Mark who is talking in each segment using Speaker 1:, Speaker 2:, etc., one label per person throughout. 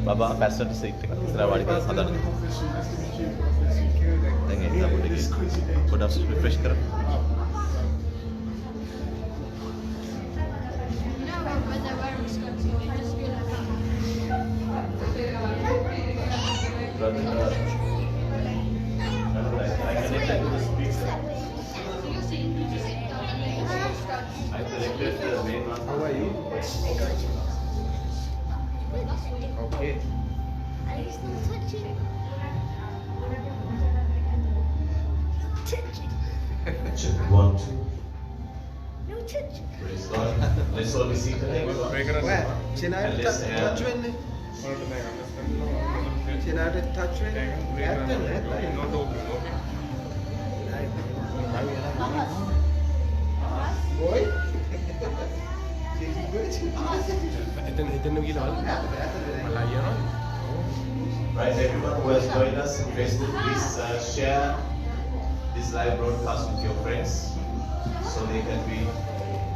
Speaker 1: बाबा पैस्टर से तीसरा वाली का सादा देंगे आप देखिए थोड़ा रिफ्रेश करो
Speaker 2: How are you? Okay.
Speaker 3: Are you still touching? Touching.
Speaker 4: Check 1, 2.
Speaker 3: No touching.
Speaker 4: Praise God. Let's all be seated.
Speaker 2: Where? Chinnayi
Speaker 4: Let's
Speaker 2: touch when? Chinnayi touch Boy?
Speaker 4: Right, everyone who has joined us in Facebook, please share this live broadcast with your friends so they can be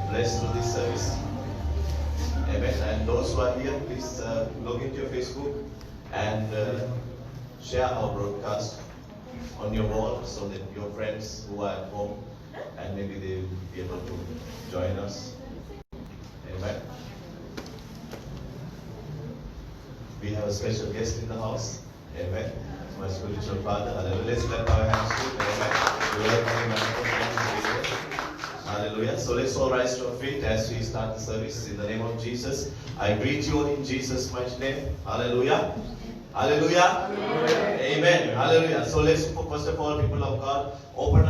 Speaker 4: blessed through this service. Amen. And those who are here, please log into your Facebook and share our broadcast on your wall so that your friends who are at home and maybe they will be able to join us. Amen. We have a special guest in the house. Amen. My spiritual father. Hallelujah. Let's clap our hands to him. Amen. We welcome him. Hallelujah. So let's all rise to our feet as we start the service in the name of Jesus. I greet you all in Jesus' mighty name. Hallelujah. Hallelujah. Amen. Hallelujah. So let's first of all, people of God,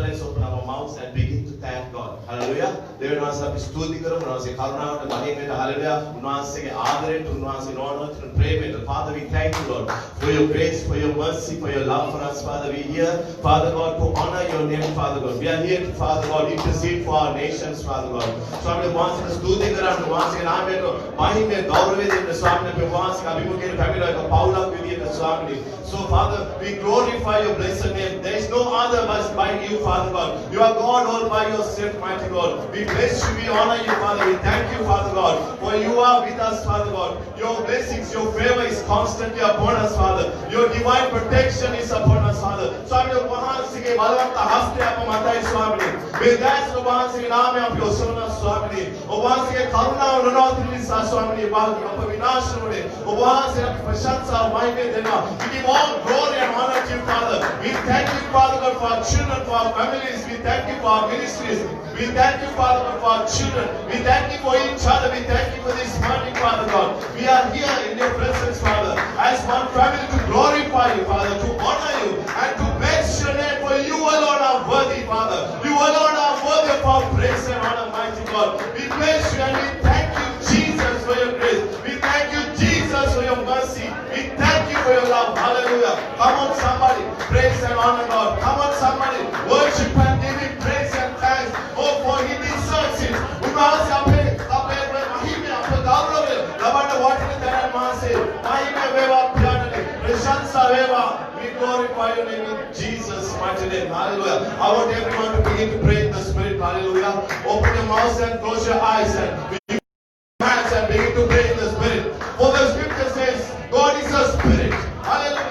Speaker 4: let's open our mouths and begin to thank God. Hallelujah. Devan wasa stuti karu, unwase karunawata mahimeta. Hallelujah. Unwase ke aadare to unwase honor and praise. Father, we thank you, Lord, for your grace, for your mercy, for your love for us, Father. We are here, Father God, to honor your name, Father God. We are here to, Father God, intercede for our nations, Father God. So I'm going to stuti karu, unwase naameto mahime gaurave de Swami ne unwase abhimukhe family ka Paula vidhi the Swami. So Father, we glorify your blessed name. There is no other but by you, Father God. You are God all by yourself, mighty God. We bless you, we honor you, Father. We thank you, Father God, for you are with us, Father God. Your blessings, your favor is constantly upon us, Father. Your divine protection is upon us, Father. Swami, your Mahansike Balavanta Haste Apamatai Swami. With that, Mahansike Name of your Son, Swami. Obansike Karuna Unatri Swami. Apavinashamune. Obansike Prashansa Maime Dena. We give all glory and honor to you, Father. We thank you, Father God, for our children, for our families. We thank you for our ministries. We thank you, Father God, for our children. We thank you for each other. We thank you for this morning, Father God. We are here in your presence, Father, as one family to glorify you, Father, to honor you, and to bless your name, for you alone are worthy, Father. You alone are worthy of our praise and honor, mighty God. We bless you and we thank you, Jesus, for your grace. We thank you, Jesus, for your mercy. We thank you for your love. Hallelujah. Come on, somebody. Praise and honor God. Come on, somebody. Worship and give him praise and thanks. Oh, for he deserves it. We glorify your name in Jesus' mighty name. Hallelujah. I want everyone to begin to pray in the Spirit. Hallelujah. Open your mouths and close your eyes and begin to hands and begin to pray in the Spirit. For the Scripture says, God is a Spirit. Hallelujah.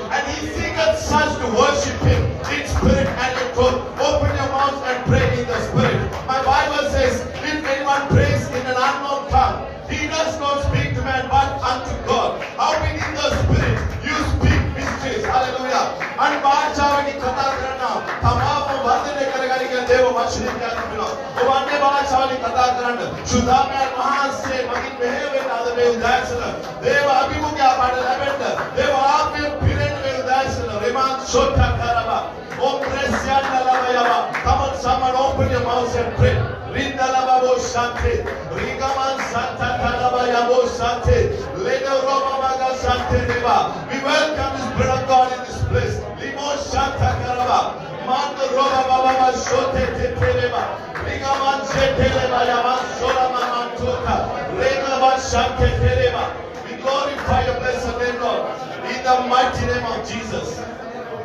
Speaker 4: And he seeketh such to worship him in spirit and in truth. Open your mouth and pray in the Spirit. My Bible says, if anyone prays in an unknown tongue, he does not speak to man but unto God. How in the Spirit you speak mysteries. Hallelujah. And Bachavani Katakarana, Tamapa Vadane Karagariga Deva Vashri Katamina, Ovane Bachavani Katakarana, Shudame and Mahanse, Magin Behave and other way Dasana, Deva Abimuka Padavenda, Deva Abim Piran will Dasana, Riman Shota Karaba, O Presiana Lavayava. Come on, someone open your mouth and pray. Rinda Lavabo Shante, Rigaman Santa Kalabayabo Shante, Leda Roma Maga Shante Deva. We welcome the Spirit of God in this place. Limo Shanta Karaba, Manda Roma Baba Shote Teteleva, Rigaman Sheteleva Yaman Solama Mantota, Regaman Shante Televa. We glorify your blessed name, Lord, in the mighty name of Jesus.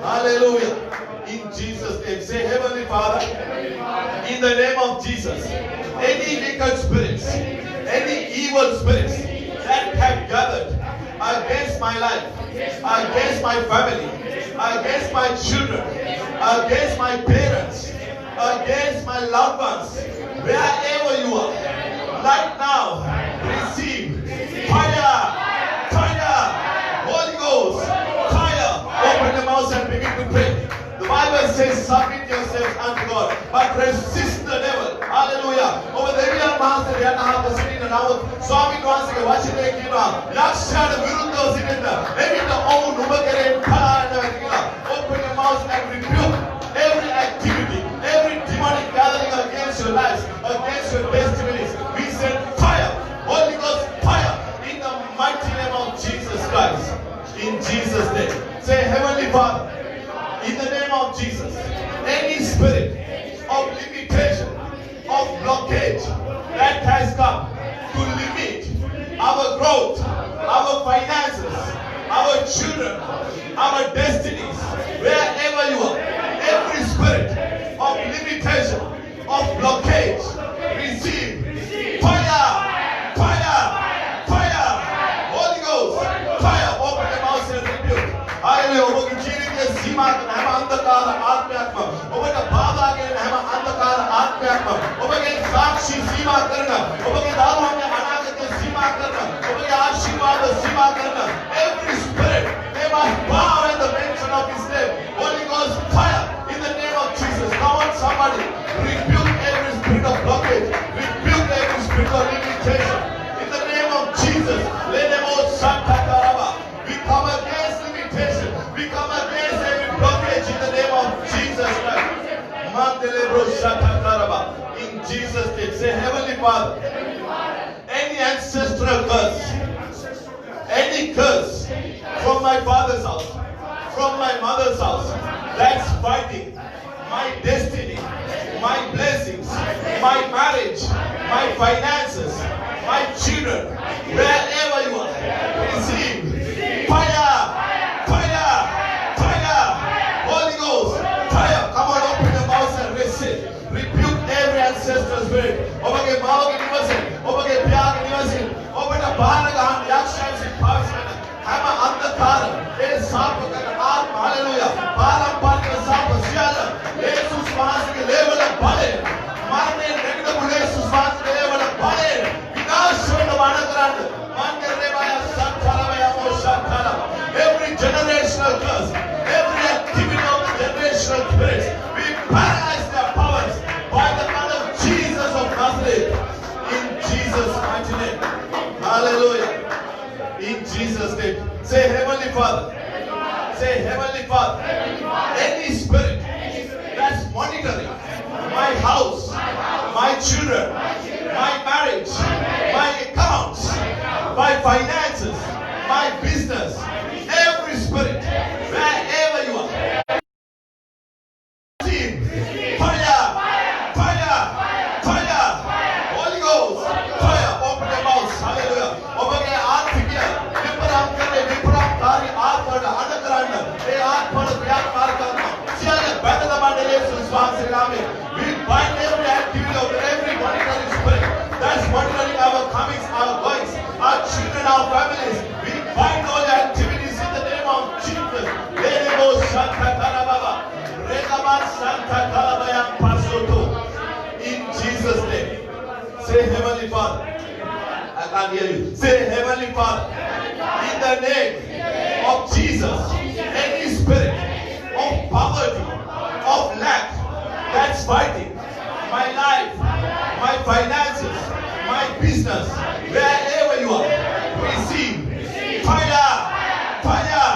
Speaker 4: Hallelujah. In Jesus' name. Say, Heavenly Father, in the name of Jesus, any wicked spirits, any evil spirits that have gathered against my life, against my family, against my children, against my parents, against my loved ones, wherever you are, right now, receive fire, fire, Holy Ghost, fire. Open your mouth and begin to pray. The Bible says, submit yourselves unto God, but resist the devil. Hallelujah. Over the real master, we have the city now. Swami Nwansi, watch it like you know. Yakshana Viruddha Siddha. Maybe the own Nubakare open your mouth and rebuke every activity, every demonic gathering against your lives, against your testimonies. We send fire, Holy Ghost fire, in the mighty name of Jesus Christ. In Jesus' name. Say, Heavenly Father, in the name of Jesus, any spirit of limitation, of blockage that has come to limit our growth, our finances, our children, our destinies, wherever you are, every spirit of limitation, of blockage, receive fire, fire, fire, Holy Ghost, fire. Open your mouth and rebuke. Hallelujah. सीमा हम अंधकार आत्म्यात्म ओबगे बाधा के हम अंधकार आत्म्यात्म ओबगे साक्षी सीमा करना ओबगे दारों में अनागत सीमा करना ओबगे आशीर्वाद सीमा करना every spirit they must bow at the mention of his name. Holy Ghost fire in the name of Jesus. Come on somebody, rebuke every spirit of blockage, rebuke every spirit of limitation in the name of Jesus. Let them all Santa Karaba. We come against limitation, we come against blockage in the name of Jesus Christ. In Jesus' name, say, Heavenly Father, any ancestral curse, any curse from my father's house, from my mother's house, that's fighting my destiny, my blessings, my marriage, my finances, my children, wherever you are, receive fire. Rebuke every ancestral spirit. Obage Mao University, Obage Piag University, Obage Bhanagan, Yakshans in Pakistan, Hama Andakara, Sapaka, Hallelujah, Parampaka Sapa, Siala, Jesus Mask, level of Bale, Marne, Negative Jesus Mask, level of Bale, without showing the Managrand, Mangarevaya, Santaravaya, Moshantara, every generational curse, every activity of the generational spirits, we paralyze their powers by the blood of Jesus of Nazareth. In Jesus' mighty name. Hallelujah. In Jesus' name. Say, Heavenly Father. Say, Heavenly Father. Any spirit that's monitoring my house, my children, my marriage, my accounts, my finances, my business, every spirit, wherever you are, we bind every activity of every monitoring spirit that's monitoring our comings, our goings, our children, our families. We bind all the activities in the name of Jesus. In Jesus' name. Say, Heavenly Father. I can't hear you. Say, Heavenly Father. In the name of Jesus. Any spirit of poverty, of lack, that's fighting my life, my finances, my business, wherever you are, receive fire, fire,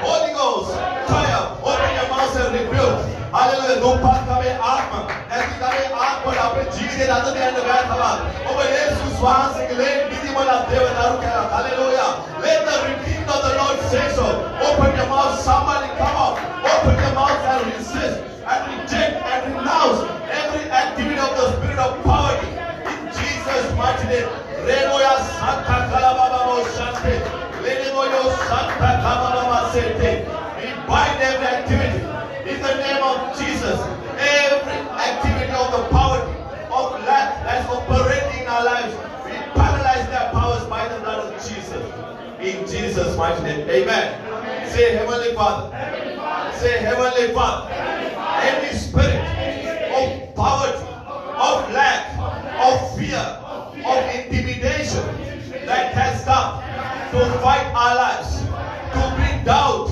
Speaker 4: Holy Ghost, fire. Open your mouth and rebuke. Hallelujah. No part kame atma, ऐसी kame atma अपने जीवन के रात में अंदर गया था। ओबे यीशु स्वास के लिए विधि वाला देवदारू क्या? Hallelujah. Let the redeemed of the Lord say so. Open your mouth, somebody come out. Open your mouth and resist and reject and renounce every activity of the spirit of poverty in Jesus' mighty name. Regoya Santa Kalababa Shante, Legoyo Santa Kalababa Sete. We bind every activity in the name of Jesus. Every activity of the poverty, of lack that's operating in our lives, we bind Jesus' mighty name. Amen. Say Heavenly Father. Say Heavenly Father. Any spirit of poverty, of lack, of fear, of intimidation that has come to fight our lives, to bring doubt,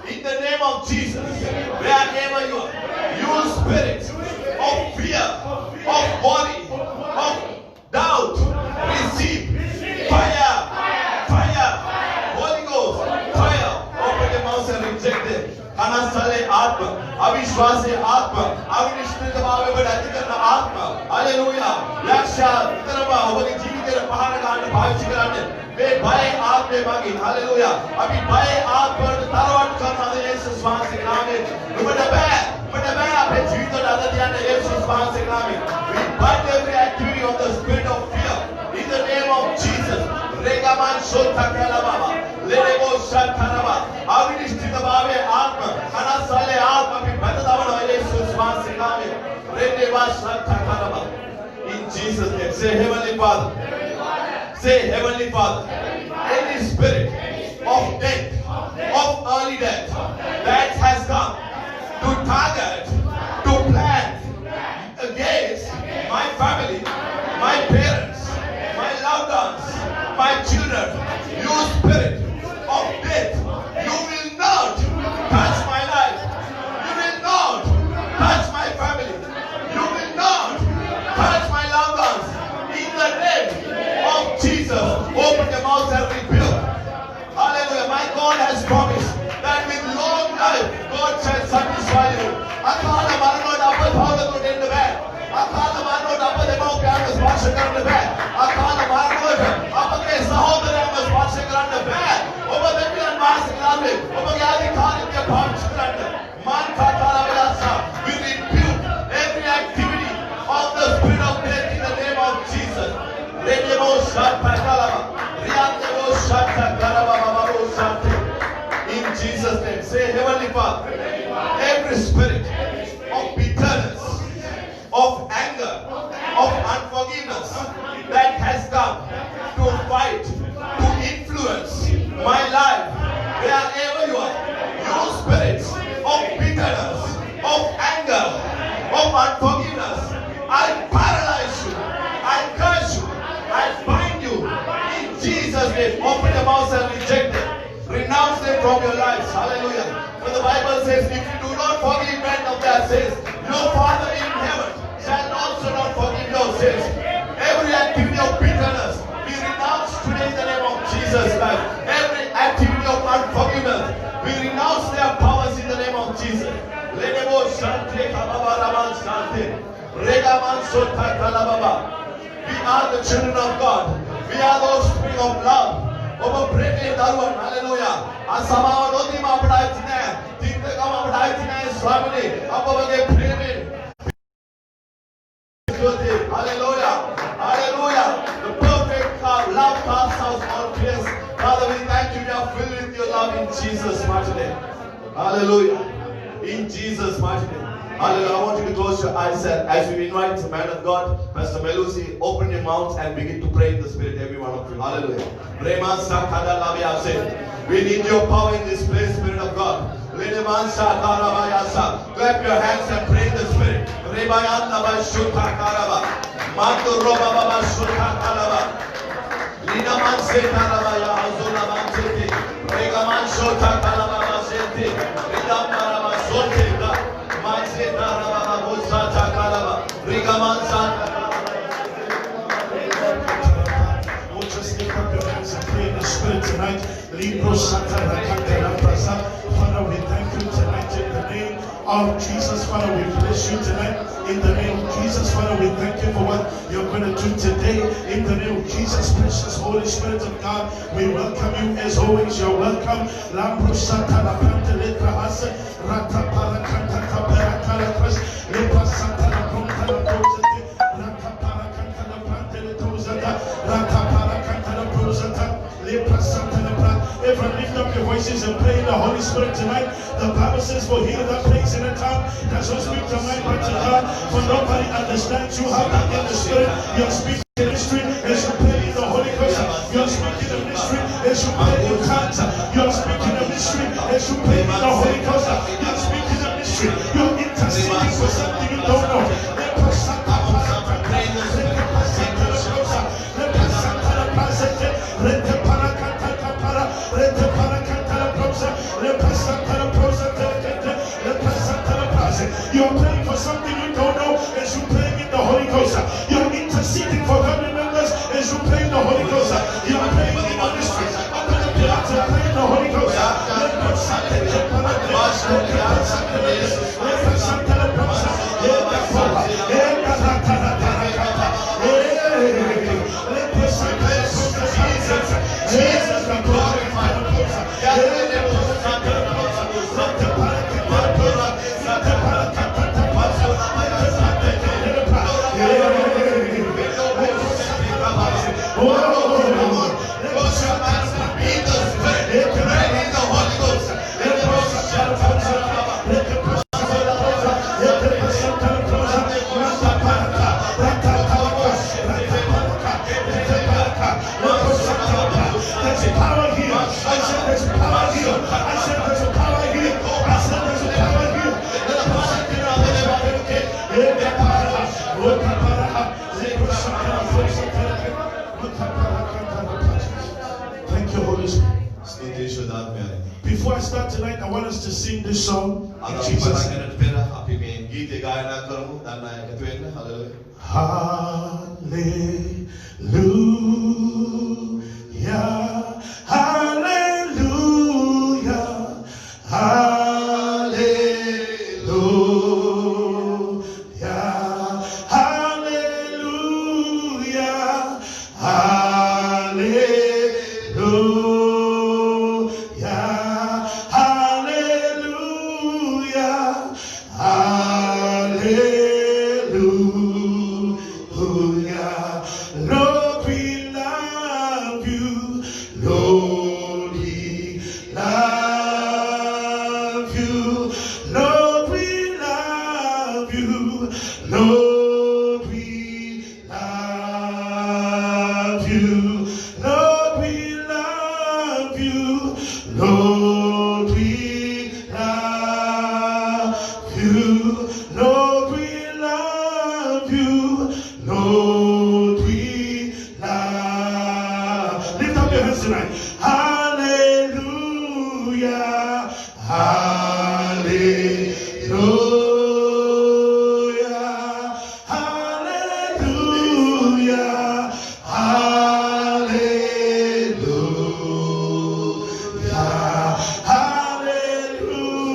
Speaker 4: in the name of Jesus, wherever you are, you spirit of fear, of worry, of doubt, receive fire, fire, Holy Ghost, fire. Open your mouth and reject it. Anasale Atma, Avishwase Atma, Avinishtrita Bhavavada Adhikana Atma, Hallelujah, Yaksha, Vitarama, Holy Jivitara Paharagana, Bhavichikarana, May Bhai Atme Magi, Hallelujah, Abhi Bhai Atma, Taravat Karna, Jesus Vase Name, Mudabay, Ape Jivitara Adhyana, Jesus Vase Name. We bind every activity of the spirit of fear in the name of Jesus. Regaman Shota Kalababa, Lerebo Shataraba, Avinishtrita Bhave Atma, Anasale Atma, Pipadavana, Jesus Vase Name, Redeva Shata Kalaba. In Jesus' name, say Heavenly Father. Say Heavenly Father. Any spirit of death, of early death, that has come to target, to plan against my family, my parents, my loved ones, my children, you spirit of death, you will not touch my life. You will not touch my family. You will not touch my loved ones. In the name of Jesus, open your mouth and rebuke. Hallelujah. My God has promised that with long life, God shall satisfy you. Akala marno dapat bhagat ko den debe. Akala marno dapat demo pyar ko sparsh karan debe. Akala marno apake sahodara ko sparsh karan debe. Oba deviyan mas karan debe. Oba gyadi khali ke sparsh karan debe. Man khatara velasa. We rebuke every activity of the spirit of death in the name of Jesus. Redemo shatta kalaba. Riyademo shatta kalaba baba shatta. In Jesus' name, say Heavenly Father. Every spirit of bitterness, of anger, of unforgiveness that has come to fight, to influence my life, wherever you are, you spirits of bitterness, of anger, of unforgiveness, I paralyze you, I curse you, I bind you in Jesus' name. Open your mouth and reject them. Renounce them from your lives. Hallelujah. For the Bible says, if you do not forgive men of their sins, your Father in heaven shall also not forgive your sins. Every activity of bitterness, we renounce today in the name of Jesus Christ. Every activity of unforgiveness, we renounce their powers in the name of Jesus. Ledebo shante kababa raman shante. Regaman sota kalababa. We are the children of God. We are those spring of love. Over breaking Darwan, hallelujah. Asama Nodi Mapadaitine, Tinka Mapadaitine, Swamini, Above Premi. Hallelujah. Hallelujah. The perfect love casts out all fears. Father, we thank you. We are filled with your love in Jesus' mighty name. Hallelujah. In Jesus' mighty name. Hallelujah. I want you to close your eyes as we invite the man of God, Pastor Melusi, open your mouth and begin to pray in the Spirit, every one of you. Hallelujah. We need your power in this place, Spirit of God. Clap your hands and pray in the Spirit.
Speaker 5: Just lift up your hands and pray in the Spirit tonight. Father, we thank you tonight in the name of Jesus. Father, we bless you tonight in the name of Jesus. Father, we thank you for what you're going to do today in the name of Jesus. Precious Holy Spirit of God, we welcome you as always. You're welcome. Everyone lift up your voices and pray in the Holy Spirit tonight. The Bible says, for he that prays in a tongue does not speak to mind but to God. For nobody understands you. How that in the Spirit you're speaking in the mystery as you pray in the Holy Ghost. You're speaking in the mystery as you pray in tongues, you're speaking a mystery. As you pray in the Holy Ghost, you're speaking a mystery. You're interceding for something you don't know. You're praying for something you don't know as you pray in the Holy Ghost. You're interceding for family members as you pray in the Holy Ghost. You're praying in the mystery. Open up your heart and pray in the Holy Ghost. Thank you, Holy Spirit. Before I start tonight, I want us to sing this song in Jesus' name. Hallelujah, hallelujah, hallelujah, hallelujah, hallelujah, hallelujah, hallelujah. Lord, we love you. Lord, we love you. Lord, we love you. Lord, we love you. Lord, we love you. Lord, we love you. Lord, we love you. Lord, we love. Lift up your hands tonight. Hallelujah. Hallelujah. Hallelujah. Hallelujah.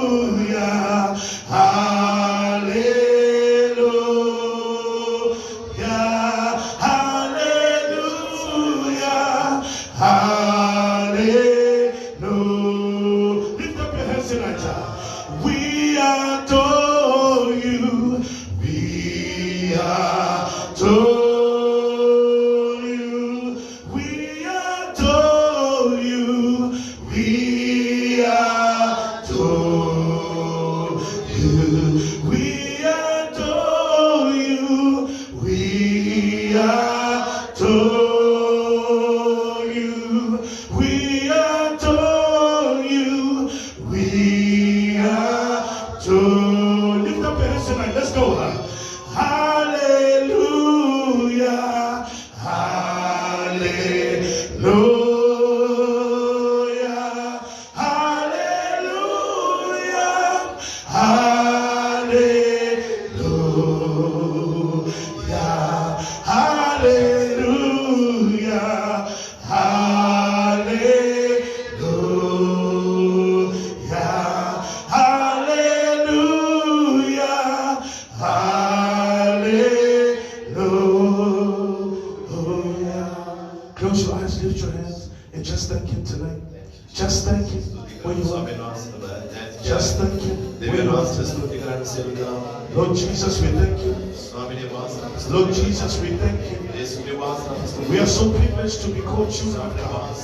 Speaker 5: Hallelujah. Hallelujah. Hallelujah. Hallelujah. Lift up your hands tonight. We adore you. We adore you. We adore you. We adore you. We adore you. We adore you. We adore you. We adore. Lift up your hands tonight. Let's go. Hallelujah. Hallelujah. Hallelujah. Hallelujah. Hallelujah. Hallelujah. Hallelujah. Hallelujah. Close your eyes, lift your hands, and just thank Him tonight. Just thank Him where you are. Just thank Him where you are. Lord Jesus, we thank you. Lord Jesus, we thank you. We are so privileged to be called children of God.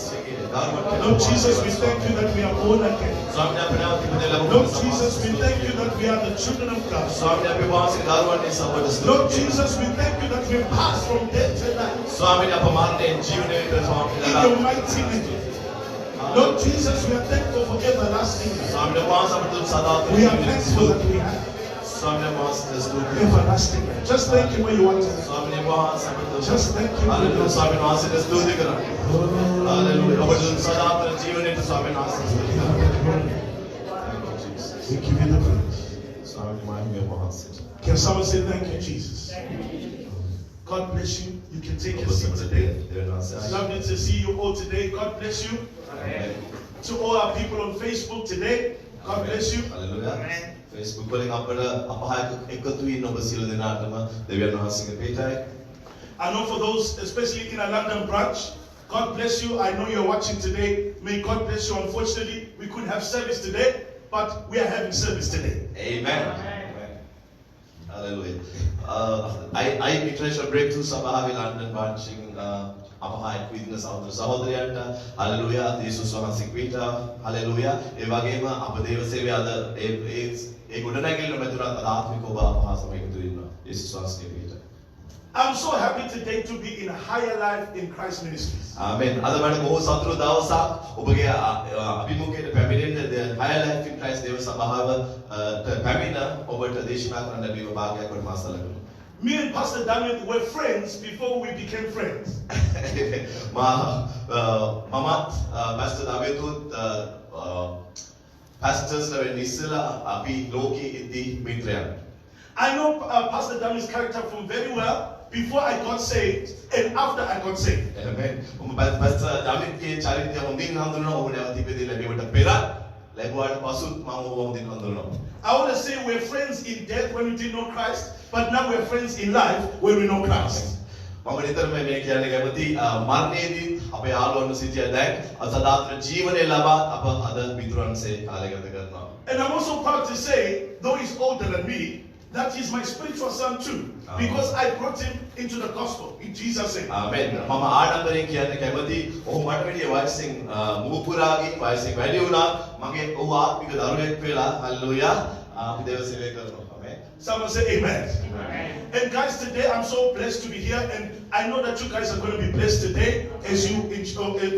Speaker 5: Lord Jesus, we thank you that we are born again. Lord Jesus, we thank you that we are the children of God. Lord Jesus, we thank you that we pass from death to life. In your mighty name. Lord Jesus, we are thankful for everlasting life.
Speaker 4: ස්වාමීන් වහන්සේ අපට සදා
Speaker 5: We are thankful that we have
Speaker 4: ස්වාමීන් වහන්සේ ස්තුතියි.
Speaker 5: everlasting life. Just thank Him where you want to.
Speaker 4: ස්වාමීන් වහන්සේ අපට
Speaker 5: Just thank Him.
Speaker 4: Hallelujah. ස්වාමීන් වහන්සේට ස්තුති කරා. Hallelujah. අපට සදාතර ජීවනයේ ස්වාමීන් වහන්සේ ස්තුති කරා. Thank you, Jesus.
Speaker 5: We give you the praise.
Speaker 4: ස්වාමීන් වහන්සේ.
Speaker 5: Can someone say thank you, Jesus? God bless you. You can take your seat today. It's lovely to see you all today. God bless you.
Speaker 4: Amen.
Speaker 5: To all our people on Facebook today, God bless you.
Speaker 4: Hallelujah. Facebook වලින් අපට අපහායක එකතු වෙන ඔබ සියලු දෙනාටම දෙවියන් වහන්සේගේ පිටයි.
Speaker 5: I know for those, especially in our London branch, God bless you. I know you're watching today. May God bless you. Unfortunately, we couldn't have service today, but we are having service today.
Speaker 4: Amen. Hallelujah. I international breakthrough සභාවේ London branching අපහායක විදින සහෝදර සහෝදරයන්ට hallelujah යේසුස් වහන්සේ පිට hallelujah ඒ වගේම අප දේව සේවය අද ඒ ගොඩනැගිල්ල මෙතුණත් අද ආත්මික ඔබ අපහා සමයකට ඉන්නවා යේසුස් වහන්සේ පිට.
Speaker 5: I'm so happy today to be in a higher life in Christ Ministries.
Speaker 4: Amen. අද මම බොහෝ සතුටු දවසක් ඔබගේ අභිමුඛයට පැමිණෙන්න the higher life in Christ දේව සභාව පැමිණ ඔබට දේශනා කරන්න ලැබීම භාග්‍යයක් කොට මා සැලකුණා.
Speaker 5: Me and Pastor Daniel were friends before we became friends.
Speaker 4: මමත් Pastor Daviduත් pastors වෙන්න ඉස්සෙල්ලා අපි ලෝකයේ ඉදි මිත්‍රයන්.
Speaker 5: I know Pastor Daniel's character from very well before I got saved and after I got saved.
Speaker 4: Amen. Pastor Davidගේ චරිතය හොඳින් හඳුනනවා ඔබ නැවත ඉපදී ලැබීමට පෙර ලැබුවාට පසුත් මම ඔබ හොඳින් හඳුනනවා.
Speaker 5: I want to say we're friends in death when we didn't know Christ, but now we're friends in life when we know Christ.
Speaker 4: මම නිතරම මේ කියන්නේ කැමති මරණයේදී අපේ යාළුවන්ව සිටිය දැන් අසදාතර ජීවනය ලබා අප අද මිතුරන්සේ කාලය ගත කරනවා.
Speaker 5: And I'm also proud to say, though he's older than me, that he's my spiritual son too, because I brought him into the gospel in Jesus' name.
Speaker 4: Amen. මම ආඩම්බරයෙන් කියන්න කැමති ඔහු මට වැඩිය වයසින් මුගුපුරාගේ වයසින් වැඩි වුණා මගේ ඔහු ආත්මික දරුවෙක් වෙලා hallelujah අපි දේව සේවය කරනවා. Amen.
Speaker 5: Someone say amen. Amen. And guys, today I'm so blessed to be here, and I know that you guys are going to be blessed today as you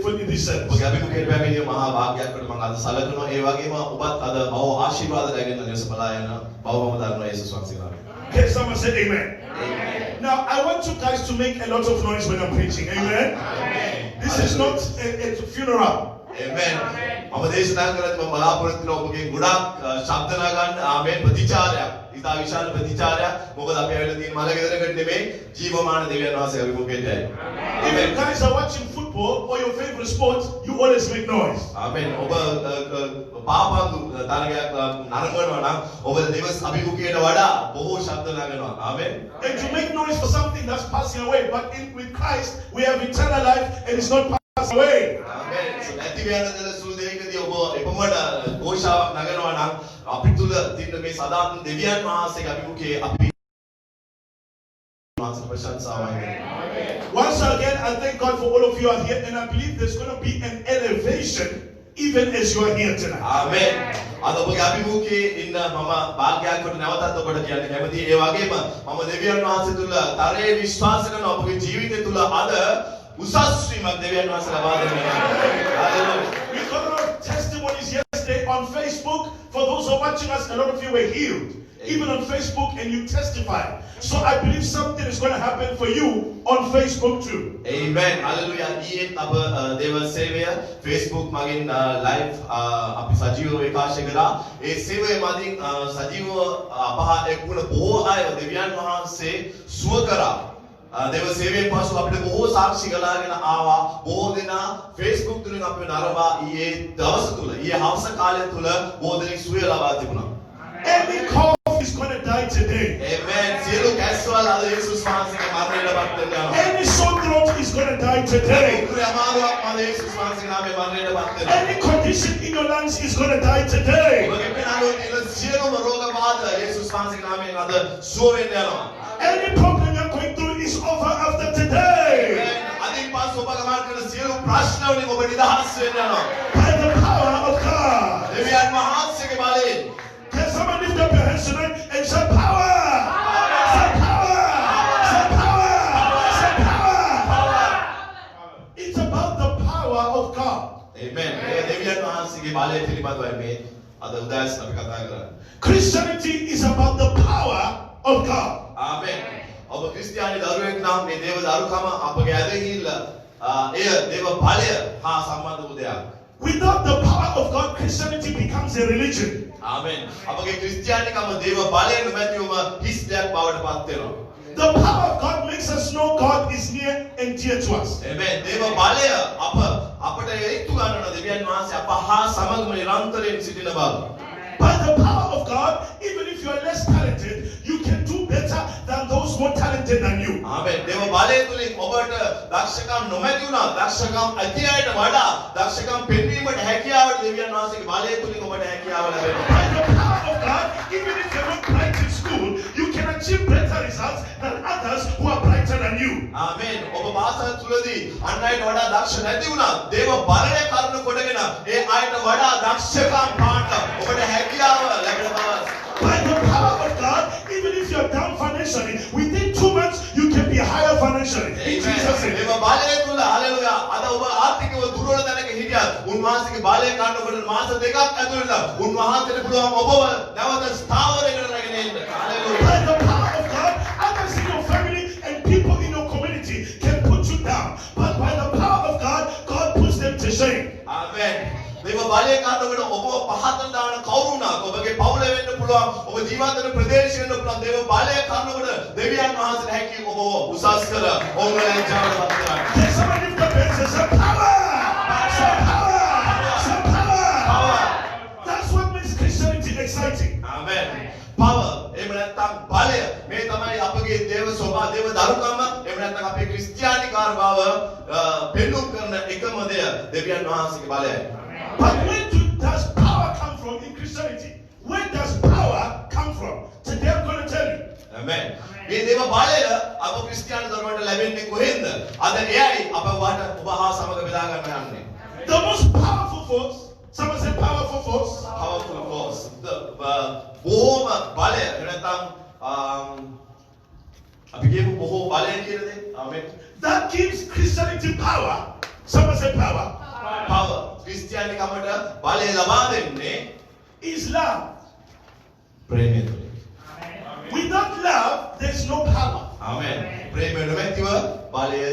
Speaker 5: for this service.
Speaker 4: ඔබගේ අභිමුඛයට පැමිණීම මහා වාග්යක් කොට මම අද සැලකනවා. ඒ වගේම ඔබත් අද බව ආශිර්වාද රැගෙන නිවස බලා යන බවම දන්නවා යේසුස් වහන්සේ නාමයෙන්.
Speaker 5: Can someone say amen?
Speaker 4: Amen.
Speaker 5: Now I want you guys to make a lot of noise when I'm preaching. Amen. Amen. This is not a funeral.
Speaker 4: Amen. මම දේශනා කරද්දී මම බලාපොරොත්තු වෙන ඔබගේ ගොඩාක් ශබ්ද නගන්න ආමෙන් ප්‍රතිචාරයක්. ඉතා විශාල ප්‍රතිචාරයක්. මොකද අපි ඇවිල්ලා තියෙන මල ගෙදරකට නෙමෙයි ජීවමාන දෙවියන් වහන්සේ අභිමුඛයට.
Speaker 5: If you guys are watching football or your favorite sport, you always make noise.
Speaker 4: ආමෙන්. ඔබ පාපඳු තරගයක් නරඹනවා නම් ඔබ දෙවස් අභිමුඛයට වඩා බොහෝ ශබ්ද නගනවා. ආමෙන්.
Speaker 5: And to make noise for something that's passing away, but with Christ we have eternal life and it's not passing away.
Speaker 4: ආමෙන්. නැති වෙන දල සුළු දෙයකදී ඔබ එපමණ ഘോഷාවක් නගනවා නම් අපි තුල තියෙන මේ සදාතන දෙවියන් වහන්සේගේ අභිමුඛයේ අපි මාස ප්‍රශංසාවයි.
Speaker 5: Once again, I thank God for all of you are here, and I believe there's going to be an elevation even as you are here tonight.
Speaker 4: ආමෙන්. අද ඔබගේ අභිමුඛයේ ඉන්න මම වාග්යක් කොට නැවතත් ඔබට කියන්න කැමතියි. ඒ වගේම මම දෙවියන් වහන්සේ තුල තරයේ විශ්වාස කරන ඔබගේ ජීවිතය තුල අද උසස් වීමක් දෙවියන් වහන්සේ ලබා දෙනවා. Hallelujah.
Speaker 5: We got a lot of testimonies yesterday on Facebook. For those who are watching us, a lot of you were healed. Even on Facebook, and you testified. So I believe something is going to happen for you on Facebook too.
Speaker 4: Amen. Hallelujah. ඊයේ අප දේව සේවය Facebook මගින් live අපි සජීවව විකාශය කරා. ඒ සේවය මගින් සජීවව අපහා එක්වුණ බොහෝ අය දෙවියන් වහන්සේ සුව කරා. දේව සේවයෙන් පසු අපිට බොහෝ සාක්ෂි ගලාගෙන ආවා. බොහෝ දෙනා Facebook තුලින් අපිව නරඹා ඊයේ දවස තුල ඊයේ හවස කාලය තුල බොහෝ දෙනෙක් සුවය ලබා තිබුණා.
Speaker 5: Any cough is going to die today.
Speaker 4: Amen. සියලු කැස්වල අද යේසුස් වහන්සේගේ මරණයටපත් වෙනවා.
Speaker 5: Any sore throat is going to die today. Any condition in your lungs is going to die today. Any problem you're going through is over after today. By the power of God. Can someone lift up your hands tonight and say power? Say power! Say power! Say power! It's about the power of God.
Speaker 4: Amen. මේ දෙවියන් වහන්සේගේ බලය පිළිබඳවයි මේ අද උදෑසන අපි කතා කරන්නේ.
Speaker 5: Christianity is about the power of God.
Speaker 4: ආමෙන්. ඔබ ක්‍රිස්තියානි දරුවෙක් නම් මේ දේව දරුකම අපගේ ඇදහිල්ල එය දේව බලය හා සම්බන්ධ වූ දෙයක්.
Speaker 5: Without the power of God, Christianity becomes a religion.
Speaker 4: ආමෙන්. අපගේ ක්‍රිස්තියානිකම දේව බලය නොමැතිවම හිස් දෙයක් බවට පත් වෙනවා.
Speaker 5: The power of God makes us know God is near and dear to us.
Speaker 4: Amen. දේව බලය අපට ඒතු ගන්නවා දෙවියන් වහන්සේ අප හා සමගම නිරන්තරයෙන් සිටින බව.
Speaker 5: By the power of God, even if you are less talented, you can do better than those more talented than you.
Speaker 4: ආමෙන්. දේව බලය තුලින් ඔබට දක්ෂකම් නොමැති වුණා දක්ෂකම් ඇති අයට වඩා දක්ෂකම් පෙන්වීමට හැකියාව දෙවියන් වහන්සේගේ බලය තුලින් ඔබට හැකියාව ලැබෙනවා.
Speaker 5: By the power of God, even if you're not bright in school, you can achieve better results than others who are brighter than you.
Speaker 4: ආමෙන්. ඔබ පාසල් තුලදී අන් අයට වඩා දක්ෂ නැති වුණා දේව බලය කරුණු කොටගෙන ඒ අයට වඩා දක්ෂකම් පාන්න ඔබට හැකියාව ලැබෙන බව.
Speaker 5: By the power of God, even if you're down financially, within 2 months you can be higher financially. In Jesus' name.
Speaker 4: දේව බලය තුල හලෙලුයා අද ඔබ ආර්ථිකව දුර්වල තැනක හිටියත් උන්වහන්සේගේ බලය කාණ්ඩ මාස දෙකක් ඇතුළත උන්වහන්සේට පුළුවන් ඔබව නැවත ස්ථාවරයකට රැගෙන එන්න. Hallelujah.
Speaker 5: By the power of God, others in your family and people in your community can put you down. But by the power of God, God puts them to shame.
Speaker 4: ආමෙන්. දේව බලය කාණ්ඩවල ඔබව පහතට දාන කවුරුණක් ඔබගේ පවුලේ වෙන්න පුළුවන් ඔබ ජීවත් වෙන ප්‍රදේශෙ වෙන්න පුළුවන් දේව බලය කාණ්ඩවල දෙවියන් වහන්සේට හැකි ඔබව උසස් කර ඔවුන්ව ලැජ්ජාවට පත් කරන්න.
Speaker 5: Can somebody lift up and say, some power! Some power! Some power! That's what makes Christianity exciting.
Speaker 4: Amen. power එහෙම නැත්නම් බලය මේ තමයි අපගේ දේව ස්වභාව දේව දරුකම එහෙම නැත්නම් අපේ ක්‍රිස්තියානිකාර බව පෙන්වුම් කරන එකම දෙය දෙවියන් වහන්සේගේ බලයයි.
Speaker 5: But where does power come from in Christianity? Where does power come from? Today I'm going to tell you.
Speaker 4: Amen. මේ දේව බලය අප ක්‍රිස්තියානි දරුවන්ට ලැබෙන්නේ කොහෙන්ද? අද එයයි අප ඔබ හා සමග බෙදා ගන්න යන්නේ.
Speaker 5: The most powerful force, someone say powerful force.
Speaker 4: Powerful force. බොහෝම බලය නැත්නම් අපි කියමු බොහෝ බලය කියන දේ. ආමෙන්.
Speaker 5: That gives Christianity power. Someone say power.
Speaker 4: Power. ක්‍රිස්තියානිකමට බලය ලබා දෙන්නේ
Speaker 5: Is love.
Speaker 4: ප්‍රේමය තුලින්.
Speaker 5: Without love, there's no power.
Speaker 4: ආමෙන්. ප්‍රේමය නොමැතිව බලය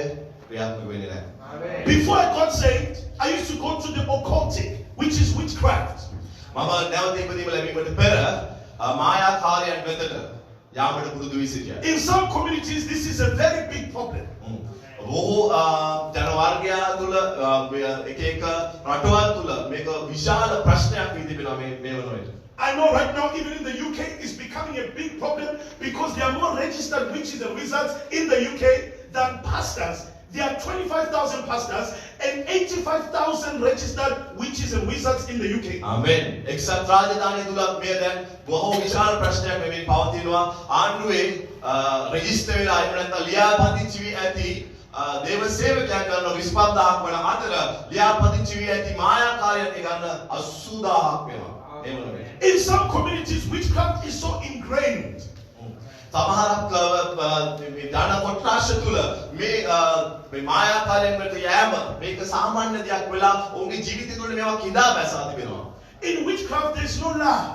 Speaker 4: ක්‍රියාත්මක වෙන්නේ නැහැ.
Speaker 5: Before I got saved, I used to go to the occultic, which is witchcraft.
Speaker 4: මම නැවත ඉපදීම ලැබීමට පෙර මායාකාරයන් වෙතට යාමට පුරුදු වී සිටියා.
Speaker 5: In some communities, this is a very big problem.
Speaker 4: බොහෝ ජන වර්ගයා තුල එක එක රටවල් තුල මේක විශාල ප්‍රශ්නයක් වී තිබෙනවා මේ වන විට.
Speaker 5: I know right now, even in the UK, it's becoming a big problem because there are more registered witches and wizards in the UK than pastors. There are 25,000 pastors and 85,000 registered witches and wizards in the UK.
Speaker 4: ආමෙන්. එක්සත් රාජධානිය තුල මේ දැන් බොහෝ විශාල ප්‍රශ්නයක් මෙමින් පවතිනවා. ආණ්ඩුවේ රෙජිස්ටර් වෙලා එහෙම නැත්නම් ලියාපදිංචි වී ඇති දේව සේවකයන් ගන්න 25000ක් වන අතර ලියාපදිංචි වී ඇති මායාකාරයන් ගන්න 80000ක් වෙනවා. ඒ වන විට.
Speaker 5: In some communities, witchcraft is so ingrained.
Speaker 4: සමහරක් මේ දාන කොට්ටාශ තුල මේ මායාකාරයන් වලට යෑම මේක සාමාන්‍ය දෙයක් වෙලා ඔවුන්ගේ ජීවිතය තුළ මේවා කිඳා බැසා තිබෙනවා.
Speaker 5: In witchcraft, there's no love.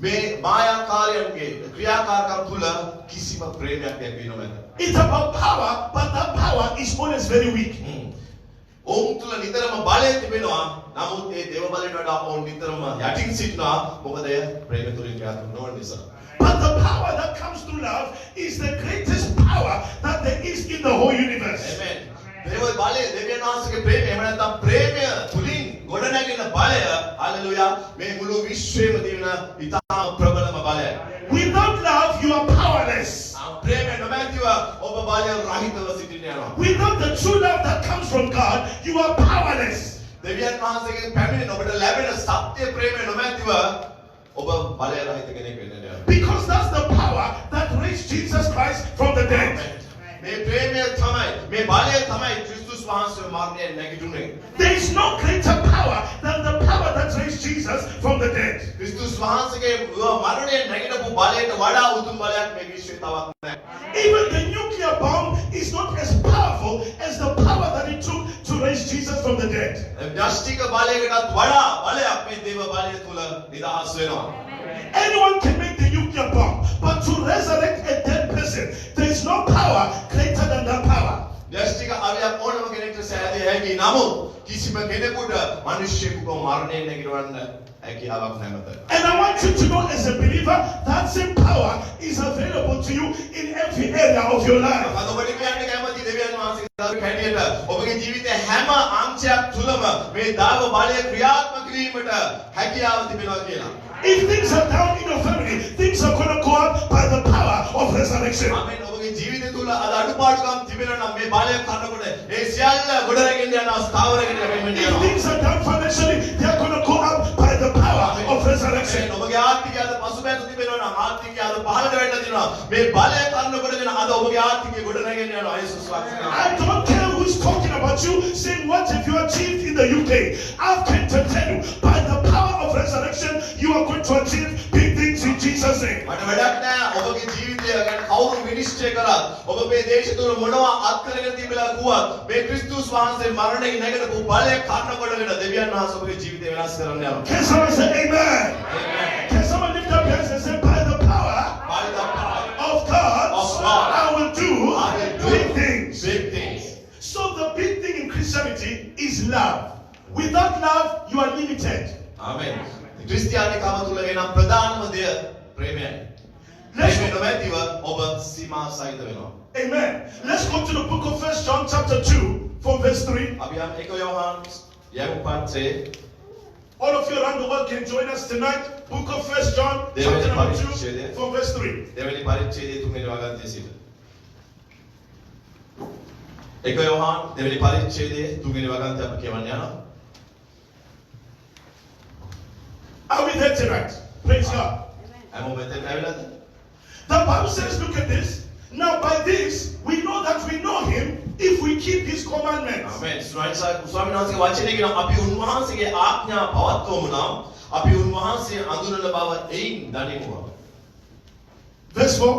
Speaker 4: මේ මායාකාරයන්ගේ ක්‍රියාකාරකම් තුල කිසිම ප්‍රේමයක් නැති වෙනවද?
Speaker 5: It's about power, but that power is always very weak.
Speaker 4: ඔවුන් තුල නිතරම බලය තිබෙනවා. නමුත් ඒ දේව බලයට වඩා ඔවුන් නිතරම යටින් සිටිනවා. මොකද එය ප්‍රේම තුලින් ක්‍රියාත්මක නොවන නිසා.
Speaker 5: But the power that comes through love is the greatest power that there is in the whole universe.
Speaker 4: Amen. දේව බලය දෙවියන් වහන්සේගේ ප්‍රේමය එහෙම නැත්නම් ප්‍රේමය තුලින් ගොඩනැගෙන බලය හලෙලුයා මේ මුළු විශ්වයේම තියෙන ඉතාම ප්‍රබලම බලය.
Speaker 5: Without love, you are powerless.
Speaker 4: ප්‍රේමය නොමැතිව ඔබ බලය රහිතව සිටින්න යනවා.
Speaker 5: Without the true love that comes from God, you are powerless.
Speaker 4: දෙවියන් වහන්සේගෙන් පැමිණෙන ඔබට ලැබෙන සත්‍ය ප්‍රේමය නොමැතිව ඔබ බලය රහිත කෙනෙක් වෙන්න යනවා.
Speaker 5: Because that's the power that raised Jesus Christ from the dead.
Speaker 4: මේ ප්‍රේමය තමයි මේ බලය තමයි ක්‍රිස්තුස් වහන්සේ මරණයෙන් නැගිටුනේ.
Speaker 5: There is no greater power than the power that raised Jesus from the dead.
Speaker 4: ක්‍රිස්තුස් වහන්සේගේ මරණයෙන් නැගිටපු බලයට වඩා උතුම් බලයක් මේ විශ්වයේ තවත් නැහැ.
Speaker 5: Even the nuclear bomb is not as powerful as the power that it took to to raise Jesus from the dead.
Speaker 4: න්‍යෂ්ටික බලයකටත් වඩා බලයක් මේ දේව බලය තුල නිදහස් වෙනවා.
Speaker 5: Anyone can make the nuclear bomb, but to resurrect a dead person, there is no power greater than that power.
Speaker 4: න්‍යෂ්ටික අවයක් ඕනම කෙනෙක්ට සෑදී හැකි. නමුත් කිසිම කෙනෙකුට මිනිස්සෙකුව මරණයෙන් නැගිටවන්න හැකියාවක් නැමත.
Speaker 5: And I want you to know as a believer, that same power is available to you in every area of your life.
Speaker 4: අද ඔබට කියන්න කැමති දෙවියන් වහන්සේගේ දරුවෙක් හැටියට ඔබගේ ජීවිතයේ හැම අංශයක් තුලම මේ දාව බලය ක්‍රියාත්මක කිරීමට හැකියාව තිබෙනවා කියලා.
Speaker 5: If things are down in your family, things are going to go up by the power of resurrection.
Speaker 4: ආමෙන්. ඔබගේ ජීවිතය තුල අද අඩුපාඩුකම් තිබෙනවා නම් මේ බලය කරනකොට ඒ සියල්ල ගොඩනගෙන යනවා ස්ථාවරගෙන යනවා.
Speaker 5: If things are down financially, they are going to go up by the power of resurrection.
Speaker 4: ඔබගේ ආර්ථිකය අද පසුබෑම තිබෙනවා නම් ආර්ථිකය අද පහළට වෙන්න දිනවා. මේ බලය කරනකොටගෙන අද ඔබගේ ආර්ථිකය ගොඩනගෙන යනවා. යේසුස් වහන්සේ.
Speaker 5: I don't care who is talking about you, saying what have you achieved in the UK. I've come to tell you, by the power of resurrection, you are going to achieve big things in Jesus' name.
Speaker 4: මට වැඩක් නෑ ඔබගේ ජීවිතය ගැන කවුරු විනිශ්චය කරත් ඔබ මේ දේශ තුල මොනවා අත්කරගෙන තිබිලා කිව්වත් මේ ක්‍රිස්තුස් වහන්සේ මරණයෙන් නැගිටපු බලය කරනකොටගෙන දෙවියන් වහන්සේ ඔබගේ ජීවිතය වෙනස් කරන්න යනවා.
Speaker 5: Can someone say amen?
Speaker 4: Amen.
Speaker 5: Can someone lift up your hands and say, by the power
Speaker 4: By the power
Speaker 5: of God,
Speaker 4: of God,
Speaker 5: I will do
Speaker 4: I will do
Speaker 5: big things.
Speaker 4: big things.
Speaker 5: So the big thing in Christianity is love. Without love, you are limited.
Speaker 4: ආමෙන්. ක්‍රිස්තියානිකම තුල එනම් ප්‍රධානම දෙය ප්‍රේමයයි.
Speaker 5: Let's
Speaker 4: ප්‍රේමය
Speaker 5: go,
Speaker 4: නොමැතිව ඔබ සීමා සහිත වෙනවා.
Speaker 5: amen. Let's go to the book of 1 John chapter 2 from verse 3.
Speaker 4: අපි යම් 1 යෝහන් යම් පන්සේ
Speaker 5: All of you around the world can join us tonight. Book of 1 John chapter number 2 from verse 3.
Speaker 4: දෙවෙනි පරිච්ඡේදයේ තුන්වෙනි වගන්තිය සිට. 1 යෝහන් දෙවෙනි පරිච්ඡේදයේ තුන්වෙනි වගන්තිය අපි කියවන්න යනවා.
Speaker 5: Are we there tonight? Praise God.
Speaker 4: හැමෝම මෙතෙන් ඇවිල්ලාද?
Speaker 5: The Bible says, look at this. Now by this, we know that we know him if we keep his commandments.
Speaker 4: ආමෙන්. ස්වාමීන් වහන්සේගේ වචනේ කියන අපි උන්වහන්සේගේ ආඥා පවත්වමු නම් අපි උන්වහන්සේ අඳුනන බව එයින් දනිමු.
Speaker 5: Verse 4.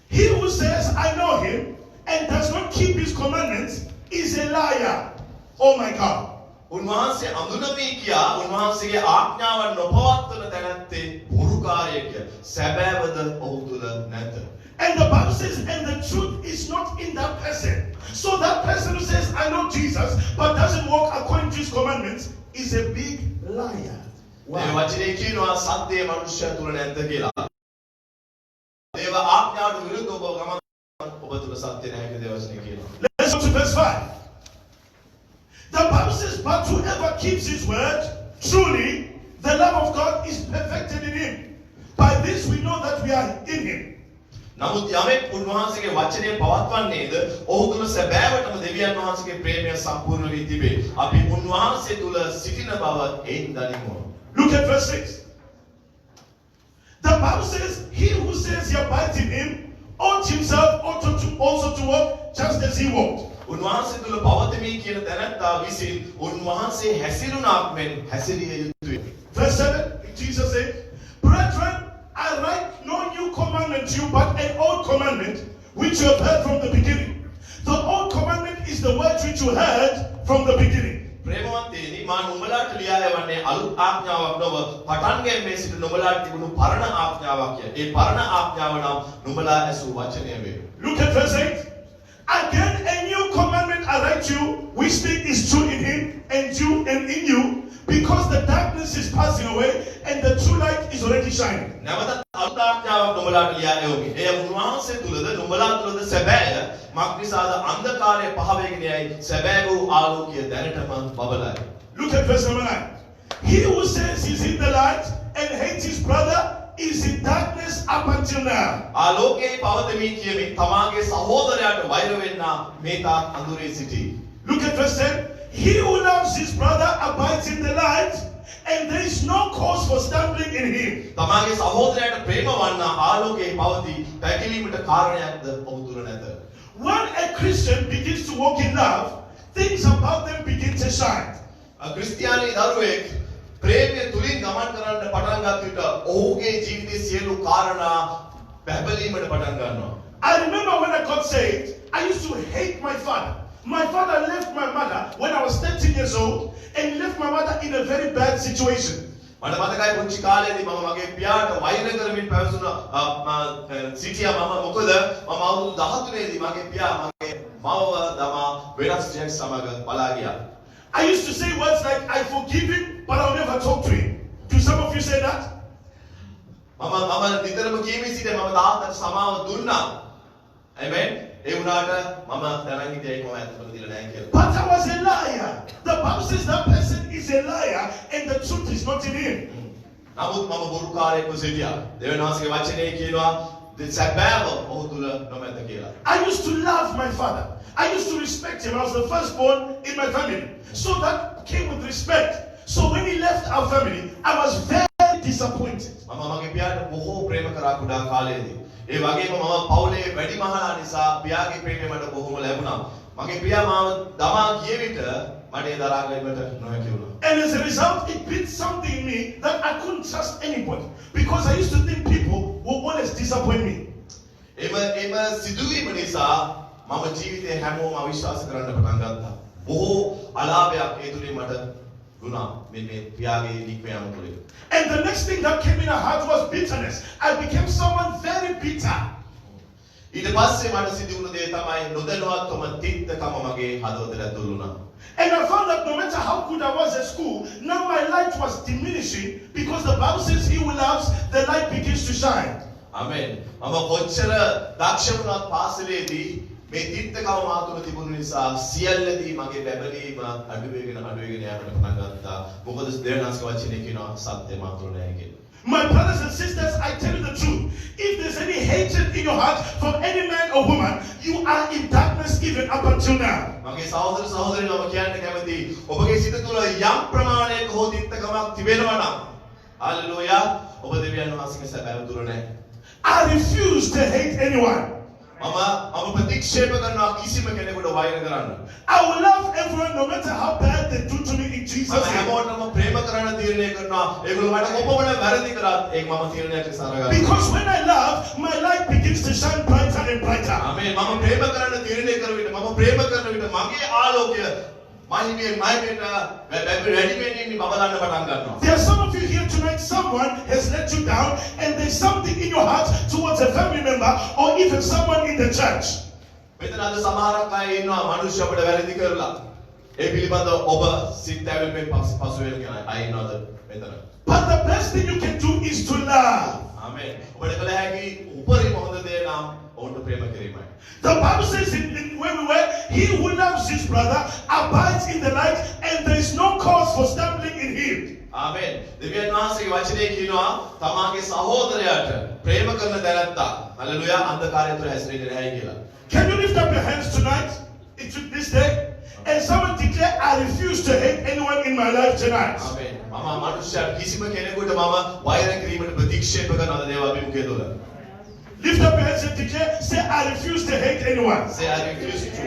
Speaker 5: He who says, I know him, and does not keep his commandments, is a liar. Oh my God.
Speaker 4: උන්වහන්සේ අඳුනමි කියා උන්වහන්සේගේ ආඥාවන් නොපවත්වන තැනැත්තේ බොරුකාරයෙක්. සැබෑවද ඔහු තුල නැත.
Speaker 5: And the Bible says, and the truth is not in that person. So that person who says, I know Jesus, but doesn't walk according to his commandments, is a big liar.
Speaker 4: මේ වචනේ කියනවා සත්‍යයේ මනුෂ්‍යය තුල නැද්ද කියලා. දේව ආඥාවට විරුද්ධව ඔබ ගමන් ඔබ තුල සත්‍ය නැහැ කියලා දේව වචනේ කියනවා.
Speaker 5: Let's go to verse 5. The Bible says, but whoever keeps his word, truly the love of God is perfected in him. By this we know that we are in him.
Speaker 4: නමුත් යමෙක් උන්වහන්සේගේ වචනේ පවත්වන්නේද ඔහු තුල සැබෑවටම දෙවියන් වහන්සේගේ ප්‍රේමය සම්පූර්ණ වී තිබේ. අපි උන්වහන්සේ තුල සිටින බව එයින් දනිමු.
Speaker 5: Look at verse 6. The Bible says, he who says he abides in him ought himself also to walk just as he walked.
Speaker 4: උන්වහන්සේ තුල පවතිමි කියන තැනැත්තා විසින් උන්වහන්සේ හැසිරුණාක් මෙන් හැසිරිය යුතුය.
Speaker 5: Verse 7, Jesus said, brethren, I write no new commandment to you, but an old commandment which you have heard from the beginning. The old commandment is the word which you heard from the beginning.
Speaker 4: ප්‍රේමවන්තයනි මා නුඹලාට ලියා යවන්නේ අලුත් ආඥාවක් නොව පටන් ගැනීමේ සිට නුඹලාට තිබුණු පරණ ආඥාවක් ය. ඒ පරණ ආඥාව නම් නුඹලා ඇසූ වචනය වේ.
Speaker 5: Look at verse 8. Again a new commandment I write to you, which thing is true in him and in you, because the darkness is passing away and the true light is already shining.
Speaker 4: නැවතත් අලුත් ආඥාවක් නුඹලාට ලියා යවමි. එය උන්වහන්සේ තුලද නුඹලා තුලද සැබෑය. මක්නිසාද අන්ධකාරය පහ වේගෙන යයි සැබෑ වූ ආලෝකය දැනටම බබලයි.
Speaker 5: Look at verse number 9. He who says he's in the light and hates his brother is in darkness up until now.
Speaker 4: ආලෝකයේ පවතිමි කියමින් තමාගේ සහෝදරයාට වෛර වෙන්නා මේ තාක් අඳුරේ සිටී.
Speaker 5: Look at verse 10. He who loves his brother abides in the light, and there is no cause for stumbling in him.
Speaker 4: තමාගේ සහෝදරයාට ප්‍රේම වන්නා ආලෝකයේ පවතී පැකිලීමට කාරණයක්ද ඔහු තුල නැත.
Speaker 5: When a Christian begins to walk in love, things about them begin to shine.
Speaker 4: ක්‍රිස්තියානි දරුවෙක් ප්‍රේමය තුලින් ගමන් කරන්න පටන් ගත් විට ඔහුගේ ජීවිතයේ සියලු කාරණා පැහැපලීමට පටන් ගන්නවා.
Speaker 5: I remember when I got saved, I used to hate my father. My father left my mother when I was 13 years old, and he left my mother in a very bad situation.
Speaker 4: මට මතකයි පුංචි කාලේදී මම මගේ පියාට වෛර කරමින් පැවසුන සිටියා මම මොකද මම අවුරුදු 13 දී මගේ පියා මගේ මවව දමා වෙනස් දෙයක් සමග පලා ගියා.
Speaker 5: I used to say words like, I forgive him, but I'll never talk to him. Do some of you say that?
Speaker 4: මම නිතරම කියමින් සිටියා මම තාත්තට සමාව දුන්නා. Amen. ඒ වුණාට මම තරංග හිටියේ මම ඇත්තටම දීලා නැහැ කියලා.
Speaker 5: But I was a liar. The Bible says that person is a liar and the truth is not in him.
Speaker 4: නමුත් මම බොරුකාරයෙක්ව සිටියා. දෙවියන් වහන්සේගේ වචනේ කියනවා සැබෑව ඔහු තුල නොමැත කියලා.
Speaker 5: I used to love my father. I used to respect him. I was the firstborn in my family. So that came with respect. So when he left our family, I was very disappointed.
Speaker 4: මම මගේ පියාට බොහෝ ප්‍රේම කරා කුඩා කාලයේදී. ඒ වගේම මම පවුලේ වැඩිමහලා නිසා පියාගේ ප්‍රේමය මට බොහොම ලැබුණා. මගේ පියා මාව දමා ගිය විට මට ඒ දරා ගැනීමට නොහැකි වුණා.
Speaker 5: And as a result, it built something in me that I couldn't trust anybody. Because I used to think people will always disappoint me.
Speaker 4: එම සිදුවීම නිසා මම ජීවිතේ හැමෝම අවිශ්වාස කරන්න පටන් ගත්තා. බොහෝ අලාභයක් ඒ තුලින් මට දුනා. මේ පියාගේ නික්මයාම තුලින්.
Speaker 5: And the next thing that came in our heart was bitterness. I became someone very bitter.
Speaker 4: ඊට පස්සේ මට සිදු වුණ දේ තමයි නොදැනුවත්වම තිත්තකම මගේ හදවතට ඇතුල් වුණා.
Speaker 5: And I found that no matter how good I was at school, now my light was diminishing because the Bible says he who loves, the light begins to shine.
Speaker 4: Amen. මම කොච්චර දක්ෂ වුණත් පාසලේදී මේ තිත්තකම මා තුළ තිබුණ නිසා සියල්ලදී මගේ බැබලීම අඩුවෙගෙන යෑමට පටන් ගත්තා. මොකද දෙවියන් වහන්සේගේ වචනේ කියනවා සත්‍ය මා තුළ නැහැ කියලා.
Speaker 5: My brothers and sisters, I tell you the truth. If there's any hatred in your heart from any man or woman, you are in darkness even up until now.
Speaker 4: මගේ සහෝදර සහෝදරියෝ මම කියන්න කැමතියි ඔබගේ සිත තුළ යම් ප්‍රමාණයක හෝ තිත්තකමක් තිබෙනවා නම් හalleluya ඔබ දෙවියන් වහන්සේගේ සැබෑව තුළ නැහැ.
Speaker 5: I refuse to hate anyone.
Speaker 4: මම ප්‍රතික්ෂේප කරනවා කිසිම කෙනෙකුට වෛර කරන්න.
Speaker 5: I will love everyone no matter how bad they do to me in Jesus'
Speaker 4: මම
Speaker 5: name.
Speaker 4: හැමෝටම ප්‍රේම කරන්න තීරණය කරනවා. ඒගොල්ලෝ මට කොපමණ වැරදි කරත් ඒක මම තීරණයක් ලෙස අරගන්නවා.
Speaker 5: Because when I love, my light begins to shine brighter and brighter.
Speaker 4: ආමේන්. මම ප්‍රේම කරන්න තීරණය කරන විට මම ප්‍රේම කරන විට මගේ ආලෝකය මහිමයෙන් වැඩිවෙනින් බබලන්න පටන් ගන්නවා.
Speaker 5: There are some of you here tonight, someone has let you down and there's something in your heart towards a family member or even someone in the church.
Speaker 4: මෙතන අද සමහරක් අය ඉන්නවා මිනිස්සු අපිට වැරදි කරලා. ඒ පිළිබඳව ඔබ සිත් ඇවිල්ලා පසු වෙන අය ඉන්නවද මෙතන?
Speaker 5: But the best thing you can do is to love.
Speaker 4: ආමේන්. ඔබට කළ හැකි උපරිම හොඳ දේ නම් ඔවුන්ට ප්‍රේම කිරීමයි.
Speaker 5: The Bible says in where we were, he who loves his brother abides in the light and there is no cause for stumbling in him.
Speaker 4: ආමේන්. දෙවියන් වහන්සේගේ වචනේ කියනවා තමාගේ සහෝදරයාට ප්‍රේම කරන දැනත්තා හalleluya අන්ධකාරය තුළ හැසිරෙන්නේ නැහැ කියලා.
Speaker 5: Can you lift up your hands tonight into this day and someone declare, I refuse to hate anyone in my life tonight.
Speaker 4: ආමේන්. මම මනුෂ්‍යයන් කිසිම කෙනෙකුට මම වෛර කිරීමට ප්‍රතික්ෂේප කරන අද දේව අභිමුඛය තුළ.
Speaker 5: Lift up your hands and declare, say, I refuse to hate anyone.
Speaker 4: Say I refuse to.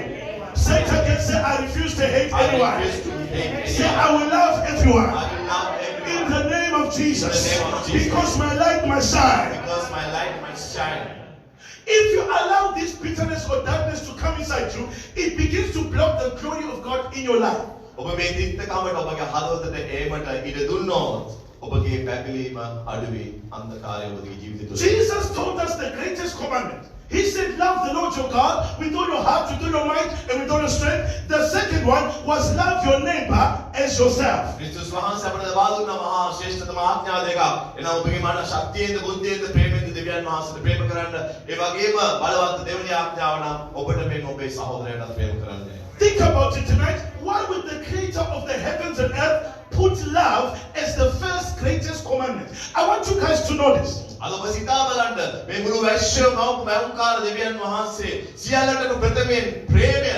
Speaker 5: Say it again, say, I refuse to hate
Speaker 4: I
Speaker 5: anyone.
Speaker 4: refuse to hate
Speaker 5: Say,
Speaker 4: anyone.
Speaker 5: I will love everyone.
Speaker 4: I will love
Speaker 5: In
Speaker 4: everyone.
Speaker 5: the name of Jesus.
Speaker 4: In the name of Jesus.
Speaker 5: Because my light must shine.
Speaker 4: Because my light might shine.
Speaker 5: If you allow this bitterness or darkness to come inside you, it begins to block the glory of God in your life.
Speaker 4: ඔබ මේ තිත්තකමට ඔබගේ හදවතට ඒමට ඉඩ දුන්නොත් ඔබගේ පැකිලීම අඩුවේ අන්ධකාරය ඔබගේ ජීවිතය තුළ.
Speaker 5: Jesus told us the greatest commandment. He said, love the Lord your God with all your heart, with all your might, and with all your strength. The second one was love your neighbor as yourself.
Speaker 4: ක්‍රිස්තුස් වහන්සේ අපට ලබා දුන්න මහා ශ්‍රේෂ්ඨතම ආඥා දෙකක්. එනවා ඔබගේ මන ශක්තියෙන්ද බුද්ධියෙන්ද ප්‍රේමයෙන්ද දෙවියන් වහන්සේට ප්‍රේම කරන්න. ඒ වගේම බලවත් දෙවෙනි ආඥාව නම් ඔබට මෙන් ඔබේ සහෝදරයන්ට ප්‍රේම කරන්න.
Speaker 5: Think about it tonight. Why would the creator of the heavens and earth put love as the first greatest commandment? I want you guys to know this.
Speaker 4: අද ඔබ සිතා බලන්න මේ මුළු විශ්වයම මෞංකාර දෙවියන් වහන්සේ සියල්ලටම ප්‍රථමයෙන් ප්‍රේමය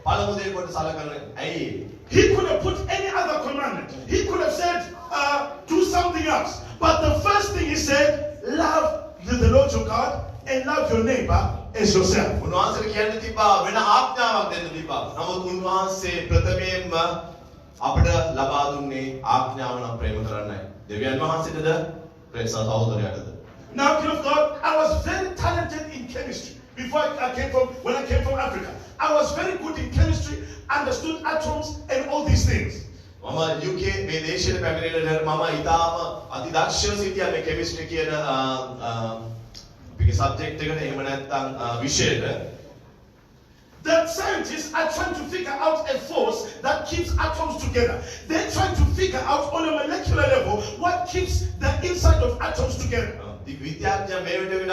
Speaker 4: පළමු දේ කොට සලකන්නේ ඇයි?
Speaker 5: He could have put any other commandment. He could have said, do something else. But the first thing he said, love the Lord your God and love your neighbor as yourself.
Speaker 4: උන්වහන්සේට කියන්න තිබ්බා වෙන ආඥාවක් දෙන්න තිබ්බා. නමුත් උන්වහන්සේ ප්‍රථමයෙන්ම අපට ලබා දුන්නේ ආඥාව නම් ප්‍රේම කරන්නයි. දෙවියන් වහන්සේටද ප්‍රේම සහෝදරයාටද.
Speaker 5: Now, king of God, I was very talented in chemistry when I came from Africa. I was very good in chemistry, understood atoms and all these things.
Speaker 4: මම UK මේ දේශයේ පැමිණෙන්නට මම ඊටාම අතිදක්ෂව සිටියා මේ කෙමිස්ට්‍රි කියන අපේ සබ්ජෙක්ට් එකට එහෙම නැත්නම් විෂයට.
Speaker 5: The scientists are trying to figure out a force that keeps atoms together. They're trying to figure out on a molecular level what keeps the inside of atoms together.
Speaker 4: විද්‍යාඥයන් මේ වෙනවිට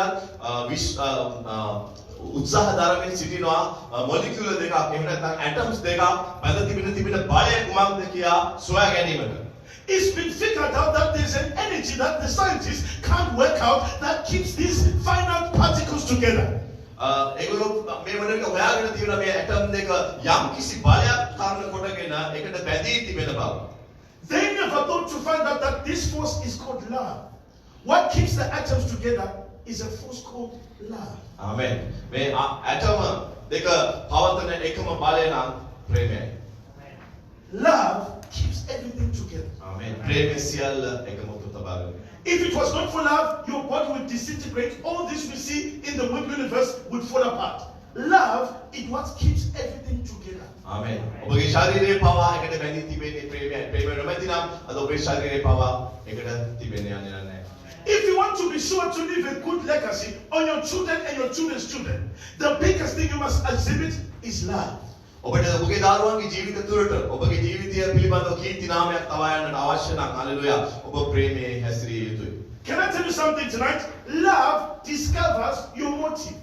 Speaker 4: උත්සාහ දරමින් සිටිනවා molecular දෙකක් එහෙම නැත්නම් ඇටම්ස් දෙකක් මැද තිබෙන බලය කුමක්ද කියා සොයා ගැනීමට.
Speaker 5: It's been figured out that there's an energy that the scientists can't work out that keeps these finite particles together.
Speaker 4: ඒගොල්ලෝ මේ වෙනවිට හොයාගෙන තියෙන මේ ඇටම් දෙක යම් කිසි බලයක් කාරණ කොටගෙන එකට බැඳී තිබෙන බව.
Speaker 5: They never thought to find out that this force is called love. What keeps the atoms together is a force called love.
Speaker 4: Amen. මේ ඇටම දෙක පවතන එකම බලය නම් ප්‍රේමයයි.
Speaker 5: Love keeps everything together.
Speaker 4: Amen. ප්‍රේමය සියල්ල එකම තබාගෙන.
Speaker 5: If it was not for love, your body would disintegrate. All this we see in the web universe would fall apart. Love is what keeps everything together.
Speaker 4: Amen. ඔබගේ ශරීරයේ පවා එකට බැඳී තිබෙන්නේ ප්‍රේමයයි. ප්‍රේමය නොමැති නම් අද ඔබේ ශරීරයේ පවා එකට තිබෙන්නේ නැහැ.
Speaker 5: If you want to be sure to leave a good legacy on your children and your children's children, the biggest thing you must exhibit is love.
Speaker 4: ඔබට ඔබගේ දරුවන්ගේ ජීවිත තුළට ඔබගේ ජීවිතය පිළිබඳව කීර්ති නාමයක් තවා යන්නට අවශ්‍ය නම් හලෙලුයා ඔබ ප්‍රේමයේ හැසිරිය යුතුයි.
Speaker 5: Can I tell you something tonight? Love discovers your motive.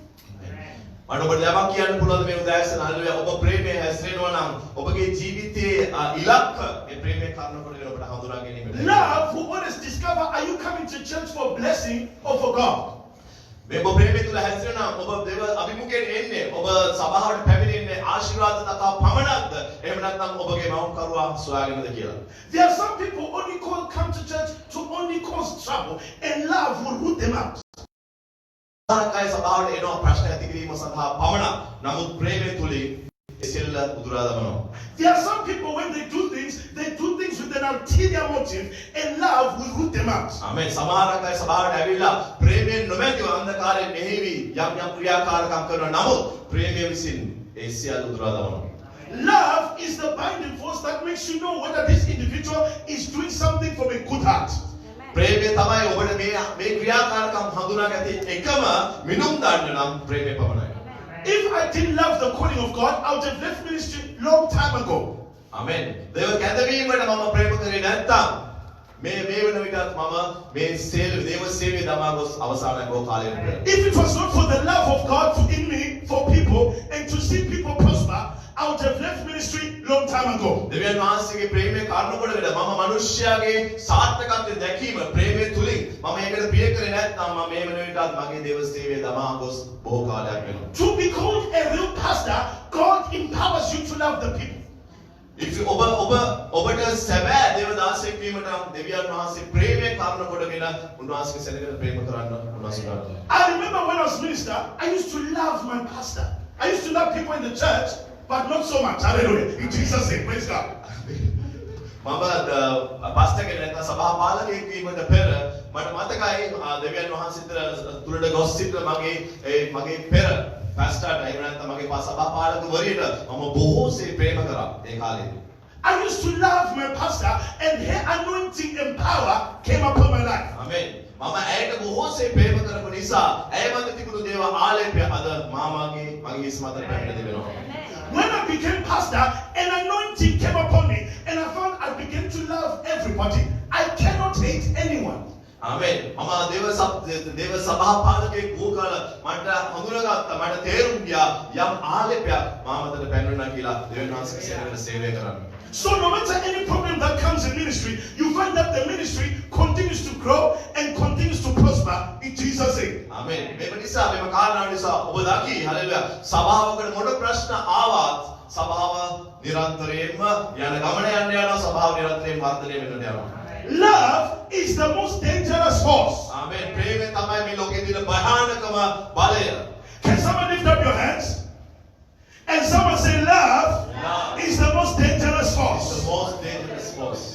Speaker 4: මට ඔබට යමක් කියන්න පුළුවන් මේ උදෑසන හලෙලුයා ඔබ ප්‍රේමයේ හැසිරෙනවා නම් ඔබගේ ජීවිතයේ ඉලක්ක ඒ ප්‍රේමයේ කාරණා කොටගෙන ඔබට හඳුනා ගැනීමට.
Speaker 5: Love will always discover, are you coming to church for blessing or for God?
Speaker 4: මේ ඔබ ප්‍රේමයේ තුල හැසිරෙනවා ඔබ දේව අභිමුඛයෙන් එන්නේ ඔබ සභාවට පැමිණෙන්නේ ආශිර්වාද දක්වා පමණක්ද එහෙම නැත්නම් ඔබගේ මවුන් කරුවා සොයාගෙනද කියලා.
Speaker 5: There are some people only come to church to only cause trouble, and love will root them out.
Speaker 4: සාරකයි සභාවට එනවා ප්‍රශ්න ඇති කිරීම සඳහා පමණක්. නමුත් ප්‍රේමයේ තුලින් එසෙල්ල උදුරා දමනවා.
Speaker 5: There are some people when they do things with an ulterior motive, and love will root them out.
Speaker 4: ආමෙන්. සමහරක් අය සභාවට ඇවිල්ලා ප්‍රේමයෙන් නොමැතිව අන්ධකාරයෙන් මෙහෙවි යම් ක්‍රියාකාරකම් කරනවා. නමුත් ප්‍රේමය විසින් ඒ සියල්ල උදුරා දමනවා.
Speaker 5: Love is the binding force that makes you know whether this individual is doing something from a good heart.
Speaker 4: ප්‍රේමය තමයි ඔබට මේ ක්‍රියාකාරකම් හඳුනාගත්තේ එකම මිනුම් දාන්න නම් ප්‍රේමය පමණයි.
Speaker 5: If I didn't love the calling of God, I would have left ministry long time ago.
Speaker 4: Amen. දේව කැඳවීමට මම ප්‍රේම කරේ නැත්තම් මේ වෙන විටත් මම මේ දේව සේවයේ දමා ගොස් අවසානයේ බොහෝ කාලයකට පෙර.
Speaker 5: If it was not for the love of God in me for people and to see people prosper, I would have left ministry long time ago.
Speaker 4: දෙවියන් වහන්සේගේ ප්‍රේමයේ කාරණා කොටගෙන මම මිනිස්යාගේ සාර්ථකත්වය දැකීම ප්‍රේමයේ තුලින් මම ඒකට ප්‍රිය කරේ නැත්නම් මම මේ වෙන විටත් මගේ දේව සේවයේ දමා ගොස් බොහෝ කාලයක් වෙනවා.
Speaker 5: To be called a real pastor, God empowers you to love the people.
Speaker 4: If ඔබට සැබෑ දේව දාසයෙක් වීමට නම් දෙවියන් වහන්සේ ප්‍රේමයේ කාරණා කොටගෙන උන්වහන්සේගේ සැලකෙන ප්‍රේම කරන්න උන්වහන්සේ කරනවා.
Speaker 5: I remember when I was minister, I used to love my pastor. I used to love people in the church, but not so much. Hallelujah. In Jesus' name, praise God.
Speaker 4: මම පාස්ටර් කෙනෙක් නැත්නම් සභා පාලකයෙක් වීමට පෙර මට මතකයි දෙවියන් වහන්සේ තුරට ගොස් සිට මගේ පෙර පාස්ටර්ට එහෙම නැත්නම් මගේ සභා පාලකවරියට මම බොහෝසේ ප්‍රේම කරා ඒ කාලේදී.
Speaker 5: I used to love my pastor, and her anointing and power came upon my life.
Speaker 4: Amen. මම ඇයට බොහෝසේ ප්‍රේම කරපු නිසා ඇය මත තිබුණු දේව ආලේපය අද මගේ හිස් මත පැමිණ තිබෙනවා.
Speaker 5: When I became pastor, an anointing came upon me, and I found I began to love everybody. I cannot hate anyone.
Speaker 4: Amen. මම දේව සභා පාලකයෙක් වූ කාල මට හඳුනාගත්තා මට තේරුම් ගියා යම් ආලේපයක් මා මතට පැමිණුණා කියලා දෙවියන් වහන්සේගේ සේවය කරන්න.
Speaker 5: So no matter any problem that comes in ministry, you find that the ministry continues to grow and continues to prosper in Jesus' name.
Speaker 4: Amen. මේ නිසා මේ කාරණා නිසා ඔබ දකි හලෙලුයා සභාවකට මොන ප්‍රශ්න ආවත් සභාව නිරන්තරයෙන්ම යන ගමන යනවා සභාව නිරන්තරයෙන් වර්ධනය වෙන්නට යනවා.
Speaker 5: Love is the most dangerous force.
Speaker 4: Amen. ප්‍රේමය තමයි මේ ලෝකයේ තියෙන භයානකම බලය.
Speaker 5: Can someone lift up your hands? And someone say love is the most dangerous force.
Speaker 4: It's the most dangerous force.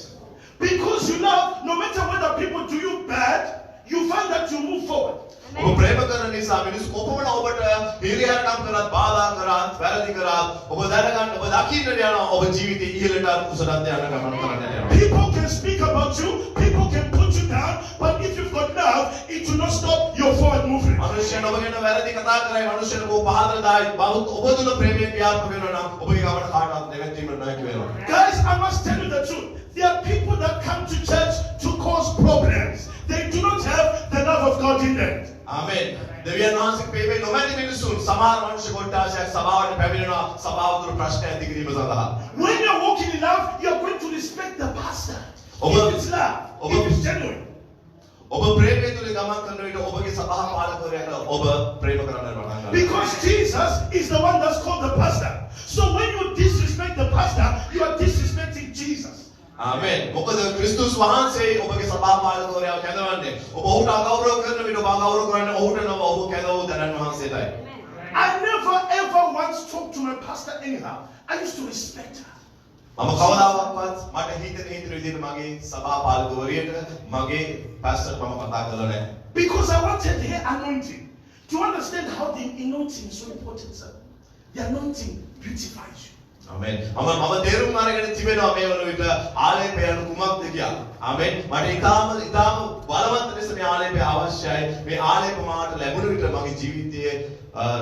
Speaker 5: Because you love, no matter whether people do you bad, you find that you move forward.
Speaker 4: ඔබ ප්‍රේම කරන නිසා මිනිස්සු කොපමණ ඔබට හිරිහැරකම් කරත් බාධා කරත් වැරදි කරත් ඔබ දැනගන්න ඔබ දකින්න යනවා ඔබ ජීවිතේ ඉහළට කුසලත් යන ගමන කරන්න යනවා.
Speaker 5: People can speak about you, people can put you down, but if you've got love, it will not stop your forward movement.
Speaker 4: මනුෂ්‍යයන් ඔබ ගැන වැරදි කතා කරයි මනුෂ්‍යයන් ඔබ පහදලා දායි බහුත් ඔබ තුල ප්‍රේමය ක්‍රියාත්මක වෙනවා නම් ඔබගේ ගමන කාටවත් නැවැත්වීමට නොහැකි වෙනවා.
Speaker 5: Guys, I must tell you the truth. There are people that come to church to cause problems. They do not have the love of God in them.
Speaker 4: ආමෙන්. දෙවියන් වහන්සේ පෙරේ නොමැති මිනිසුන් සමහර මනුෂ්‍ය කොට්ටාශයක් සභාවට පැමිණෙනවා සභාව තුළ ප්‍රශ්න ඇති කිරීම සඳහා.
Speaker 5: When you're walking in love, you're going to respect the pastor. If it's love, if it's genuine.
Speaker 4: ඔබ ප්‍රේමය තුළ ගමන් කරන විට ඔබගේ සභා පාලකවරයාට ඔබ ප්‍රේම කරන්න පටන් ගන්නවා.
Speaker 5: Because Jesus is the one that's called the pastor. So when you disrespect the pastor, you are disrespecting Jesus.
Speaker 4: ආමෙන්. මොකද ක්‍රිස්තුස් වහන්සේ ඔබගේ සභා පාලකවරයාව කැඳවන්නේ. ඔබ ඔහුට අගෞරව කරන විට ඔබ අගෞරව කරන්නේ ඔහුට නොව ඔහු කැඳවූ දරන් වහන්සේටයි.
Speaker 5: I never ever once talked to my pastor anyhow. I used to respect her.
Speaker 4: මම කවදාවත් මට හිතෙන විදිහට මගේ සභා පාලකවරියට මගේ පාස්ටර් මම කතා කළා නැහැ.
Speaker 5: Because I wanted her anointing. Do you understand how the anointing is so important, sir? The anointing beautifies you.
Speaker 4: ආමෙන්. මම තේරුම් අරගෙන තිබෙනවා මේ වන විට ආලේපය යන කුමක්ද කියලා. ආමෙන්. මට ඊටාම බලවත් ලෙස මේ ආලේපය අවශ්‍යයි. මේ ආලේප මාට ලැබුණ විට මගේ ජීවිතයේ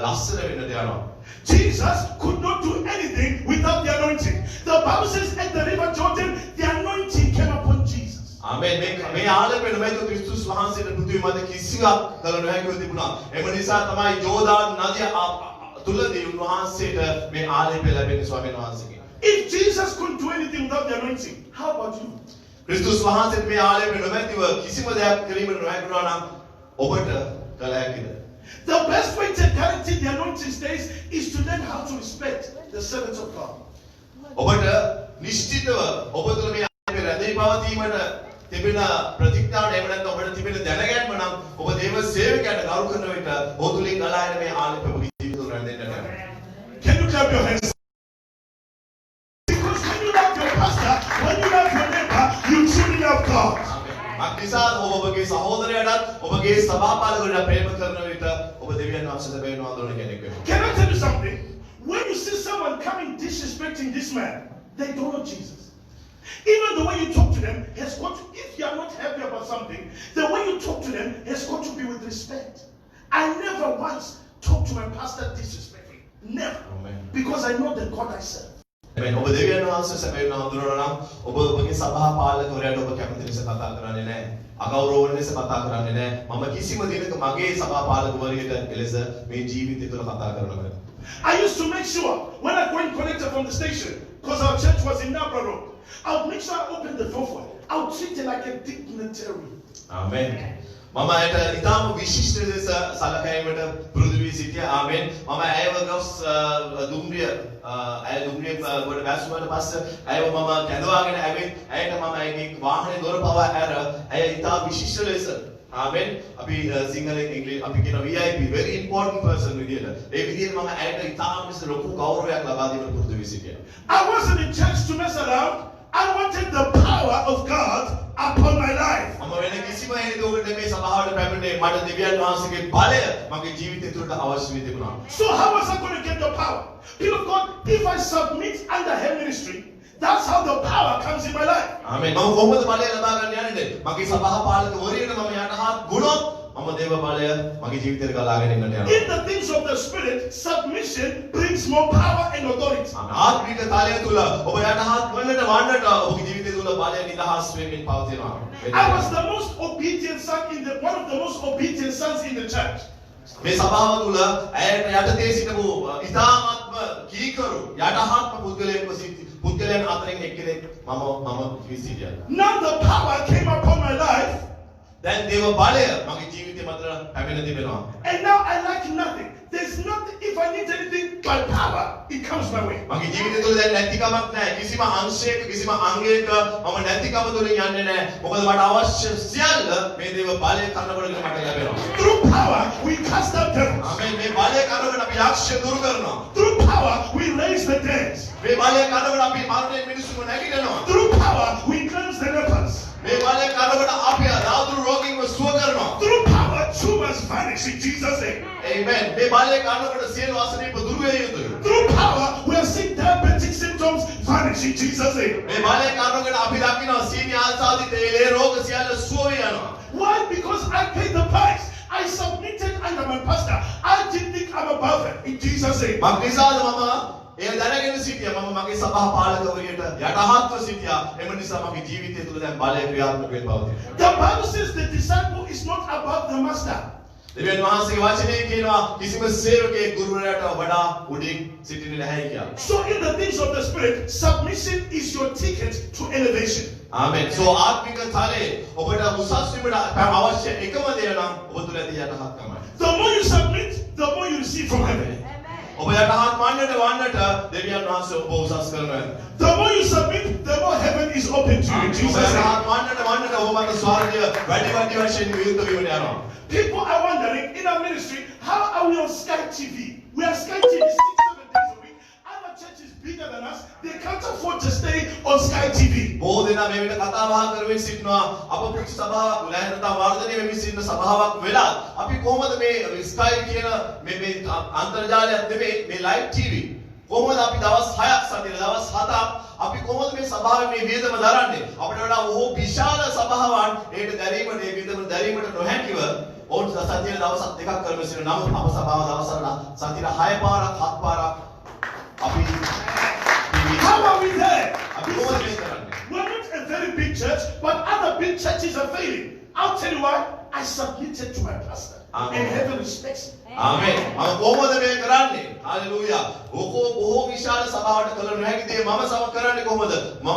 Speaker 4: ලස්සන වෙන්නට යනවා.
Speaker 5: Jesus could not do anything without the anointing. The Bible says at the river Jordan, the anointing came upon Jesus.
Speaker 4: ආමෙන්. මේ ආලේපය නොමැතිව ක්‍රිස්තුස් වහන්සේට පෘථිවි මත කිසිවක් කළ නොහැකිව තිබුණා. එම නිසා තමයි යෝදාන් නදිය තුලදී උන්වහන්සේට මේ ආලේපය ලැබෙන්නේ ස්වාමීන් වහන්සේගෙන්.
Speaker 5: If Jesus couldn't do anything without the anointing, how about you?
Speaker 4: ක්‍රිස්තුස් වහන්සේට මේ ආලේපය නොමැතිව කිසිම දෙයක් කිරීමට නොහැකුණා නම් ඔබට කළ හැකිද?
Speaker 5: The best way to guarantee the anointing stays is to learn how to respect the servants of God.
Speaker 4: ඔබට නිශ්චිතව ඔබ තුළ මේ ආලේපය රැඳී පවතීමට තිබෙන ප්‍රතිඥාව එහෙම නැත්නම් ඔබට තිබෙන දැනගැන්ම නම් ඔබ දේව සේවකයන්ට ගරු කරන විට ඔහු තුලින් ගලායන මේ ආලේපය ඔබගේ ජීවිත තුළ රැඳෙන්නට යනවා.
Speaker 5: Can you clap your hands? Because when you love your pastor, when you love your neighbor, you truly love God.
Speaker 4: අක්නිසා ඔබගේ සහෝදරයාටත් ඔබගේ සභාපාලකවරයාට ප්‍රේම කරන විට ඔබ දෙවියන් වහන්සේට වෙනවා අඳුරන කෙනෙක් වෙනවා.
Speaker 5: Can I tell you something? When you see someone coming disrespecting this man, they don't know Jesus. Even the way you talk to them has got to, if you are not happy about something, the way you talk to them has got to be with respect. I never once talked to my pastor disrespectfully. Never.
Speaker 4: Amen.
Speaker 5: Because I know the God I serve.
Speaker 4: Amen. ඔබ දෙවියන් වහන්සේ සැබවින්ම හඳුනනවා නම් ඔබ ඔබගේ සභාපාලකවරයාට ඔබ කැමති ලෙස කතා කරන්නේ නැහැ. අගෞරව ලෙස කතා කරන්නේ නැහැ. මම කිසිම දිනක මගේ සභාපාලකවරයාට එලෙස මේ ජීවිතය තුළ කතා කරනවා.
Speaker 5: I used to make sure when I go in connector from the station, because our church was in Nabra Road, I would make sure I open the door for her. I would treat her like a dignitary.
Speaker 4: Amen. මම ඇයට ඉතාම විශිෂ්ට ලෙස සලකීමට පුරුදු වී සිටියා. ආමෙන්. මම ඇයව ගොස් දුම්රිය ගොඩ වැස්සුවට පස්සේ ඇයව මම කැඳවාගෙන ඇවිත් ඇයට මම ඇයගේ වාහනේ දොර පවා ඇර ඇය ඉතා විශිෂ්ට ලෙස ආමෙන් අපි සිංහලෙන් ඉංග්‍රීසි අපි කියන VIP very important person විදියට ඒ විදියට මම ඇයට ඉතාම ලොකු ගෞරවයක් ලබා දීමට පුරුදු වී සිටියා.
Speaker 5: I wasn't in church to mess around. I wanted the power of God upon my life.
Speaker 4: මම වෙන කිසිම හේතුවකට මේ සභාවට පැමිණේ මට දෙවියන් වහන්සේගේ බලය මගේ ජීවිතය තුළට අවශ්‍ය වී තිබුණා.
Speaker 5: So how was I going to get the power? People of God, if I submit under her ministry, that's how the power comes in my life.
Speaker 4: ආමෙන්. මම කොහොමද බලය ලබා ගන්න යන්නේ? මගේ සභාපාලකවරියට මම යටහත් ගුණොත් මම දේව බලය මගේ ජීවිතයට ගලාගෙන එන්නට යනවා.
Speaker 5: In the things of the spirit, submission brings more power and authority.
Speaker 4: ආත්මික තලය තුල ඔබ යටහත් වන්නට ඔබගේ ජීවිතය තුල බලය නිදහස් වෙමින් පවතිනවා.
Speaker 5: I was the most obedient son one of the most obedient sons in the church.
Speaker 4: මේ සභාව තුල ඇයට යටතේ සිටපු ඉතාමත්ම කීකරු යටහත්ම පුද්ගලයන් අතරින් එක්කෙනෙක් මම විසිටියා.
Speaker 5: Now the power came upon my life.
Speaker 4: දැන් දේව බලය මගේ ජීවිතය මත පැමිණ තිබෙනවා.
Speaker 5: And now I lack nothing. There's nothing. If I need anything by power, it comes my way.
Speaker 4: මගේ ජීවිතය තුළ දැන් නැතිකමක් නැහැ. කිසිම අංශයක කිසිම අංගයක මම නැතිකම තුලින් යන්නේ නැහැ. මොකද මට අවශ්‍ය සියල්ල මේ දේව බලය කරනකොට මට ලැබෙනවා.
Speaker 5: Through power, we cast out devils.
Speaker 4: ආමෙන්. මේ බලය කරනකොට අපි යක්ෂය දුරු කරනවා.
Speaker 5: Through power, we raise the dead.
Speaker 4: මේ බලය කරනකොට අපි මරණයෙන් මිනිස්සුන්ව නැගිටිනවා.
Speaker 5: Through power, we cleanse the lepers.
Speaker 4: මේ බලය කරනකොට අපි රාදුරු රෝගීන්ව සුව කරනවා.
Speaker 5: Through power, tumors vanish in Jesus' name.
Speaker 4: Amen. මේ බලය කනකොට සියලු අසනීප දුරු විය යුතුයි.
Speaker 5: Through power, we are seeing diabetic symptoms vanish in Jesus' name.
Speaker 4: මේ බලය කනකොට අපි දකිනවා සීනි ආසාදිත ඒ රෝග සියල්ල සුව යනවා.
Speaker 5: Why? Because I paid the price. I submitted under my pastor. I didn't think I'm above it in Jesus' name.
Speaker 4: මම නිසාද මම ඒ දැනගෙන සිටියා මම මගේ සභා පාලකවරියට යටහත්ව සිටියා. එම නිසා මගේ ජීවිතය තුළ දැන් බලය ක්‍රියාත්මක වෙන්න පවතිනවා.
Speaker 5: The Bible says the disciple is not above the master.
Speaker 4: දෙවියන් වහන්සේගේ වචනේ කියනවා කිසිම සේවකයෙක් ගුරුවරයාට වඩා උඩින් සිටින්නේ නැහැ කියලා.
Speaker 5: So in the things of the spirit, submission is your ticket to elevation.
Speaker 4: Amen. So ආත්මික තලයේ ඔබට උසස් වීමට අවශ්‍ය එකම දේ නම් ඔබ තුළ ඇති යටහත්කමයි.
Speaker 5: The more you submit, the more you receive from heaven.
Speaker 4: ඔබ යටහත් වන්නට දෙවියන් වහන්සේ ඔබ උසස් කරනවා.
Speaker 5: The more you submit, the more heaven is open to you in
Speaker 4: ඔබ
Speaker 5: Jesus' name.
Speaker 4: යටහත් වන්නට ඔබ මත ස්වර්ගය වැඩි වශයෙන් විවෘත වීමට යනවා.
Speaker 5: People are wondering in our ministry, how are we on Sky TV? We are Sky TV 6-7 days a week. Other churches bigger than us, they can't afford to stay on Sky TV.
Speaker 4: බොහෝ දෙනා මේ විදිහට කතා බහ කරමින් සිටිනවා. අප පුංචි සභාවක් නැත්නම් වර්ධනය වෙමින් සිටින සභාවක් වෙලා අපි කොහොමද මේ ස්කයි කියන මේ අන්තර්ජාලයක් නෙමෙයි මේ ලයිව් ටීවී කොහොමද අපි දවස් 6ක් සතියේ දවස් 7ක් අපි කොහොමද මේ සභාවේ මේ වියදම දරන්නේ? අපිට වඩා බොහෝ විශාල සභාවන් ඒකට දැරීමට මේ වියදම දැරීමට නොහැකිව ඕන් සතියේ දවස් 2ක් කරමින් සිටින නමුත් අප සභාව දවසට සතියේ 6 පාරක් 7 පාරක් අපි
Speaker 5: How are we there?
Speaker 4: අපි කොහොමද මේ කරන්නේ?
Speaker 5: We're not a very big church, but other big churches are failing. I'll tell you why. I submitted to my pastor.
Speaker 4: Amen.
Speaker 5: And heaven respects me.
Speaker 4: ආමෙන්. මම කොහොමද මේ කරන්නේ? හalleluya. බොහෝ විශාල සභාවට කළ නොහැකි දේ මම සම කරන්නේ කොහොමද? මම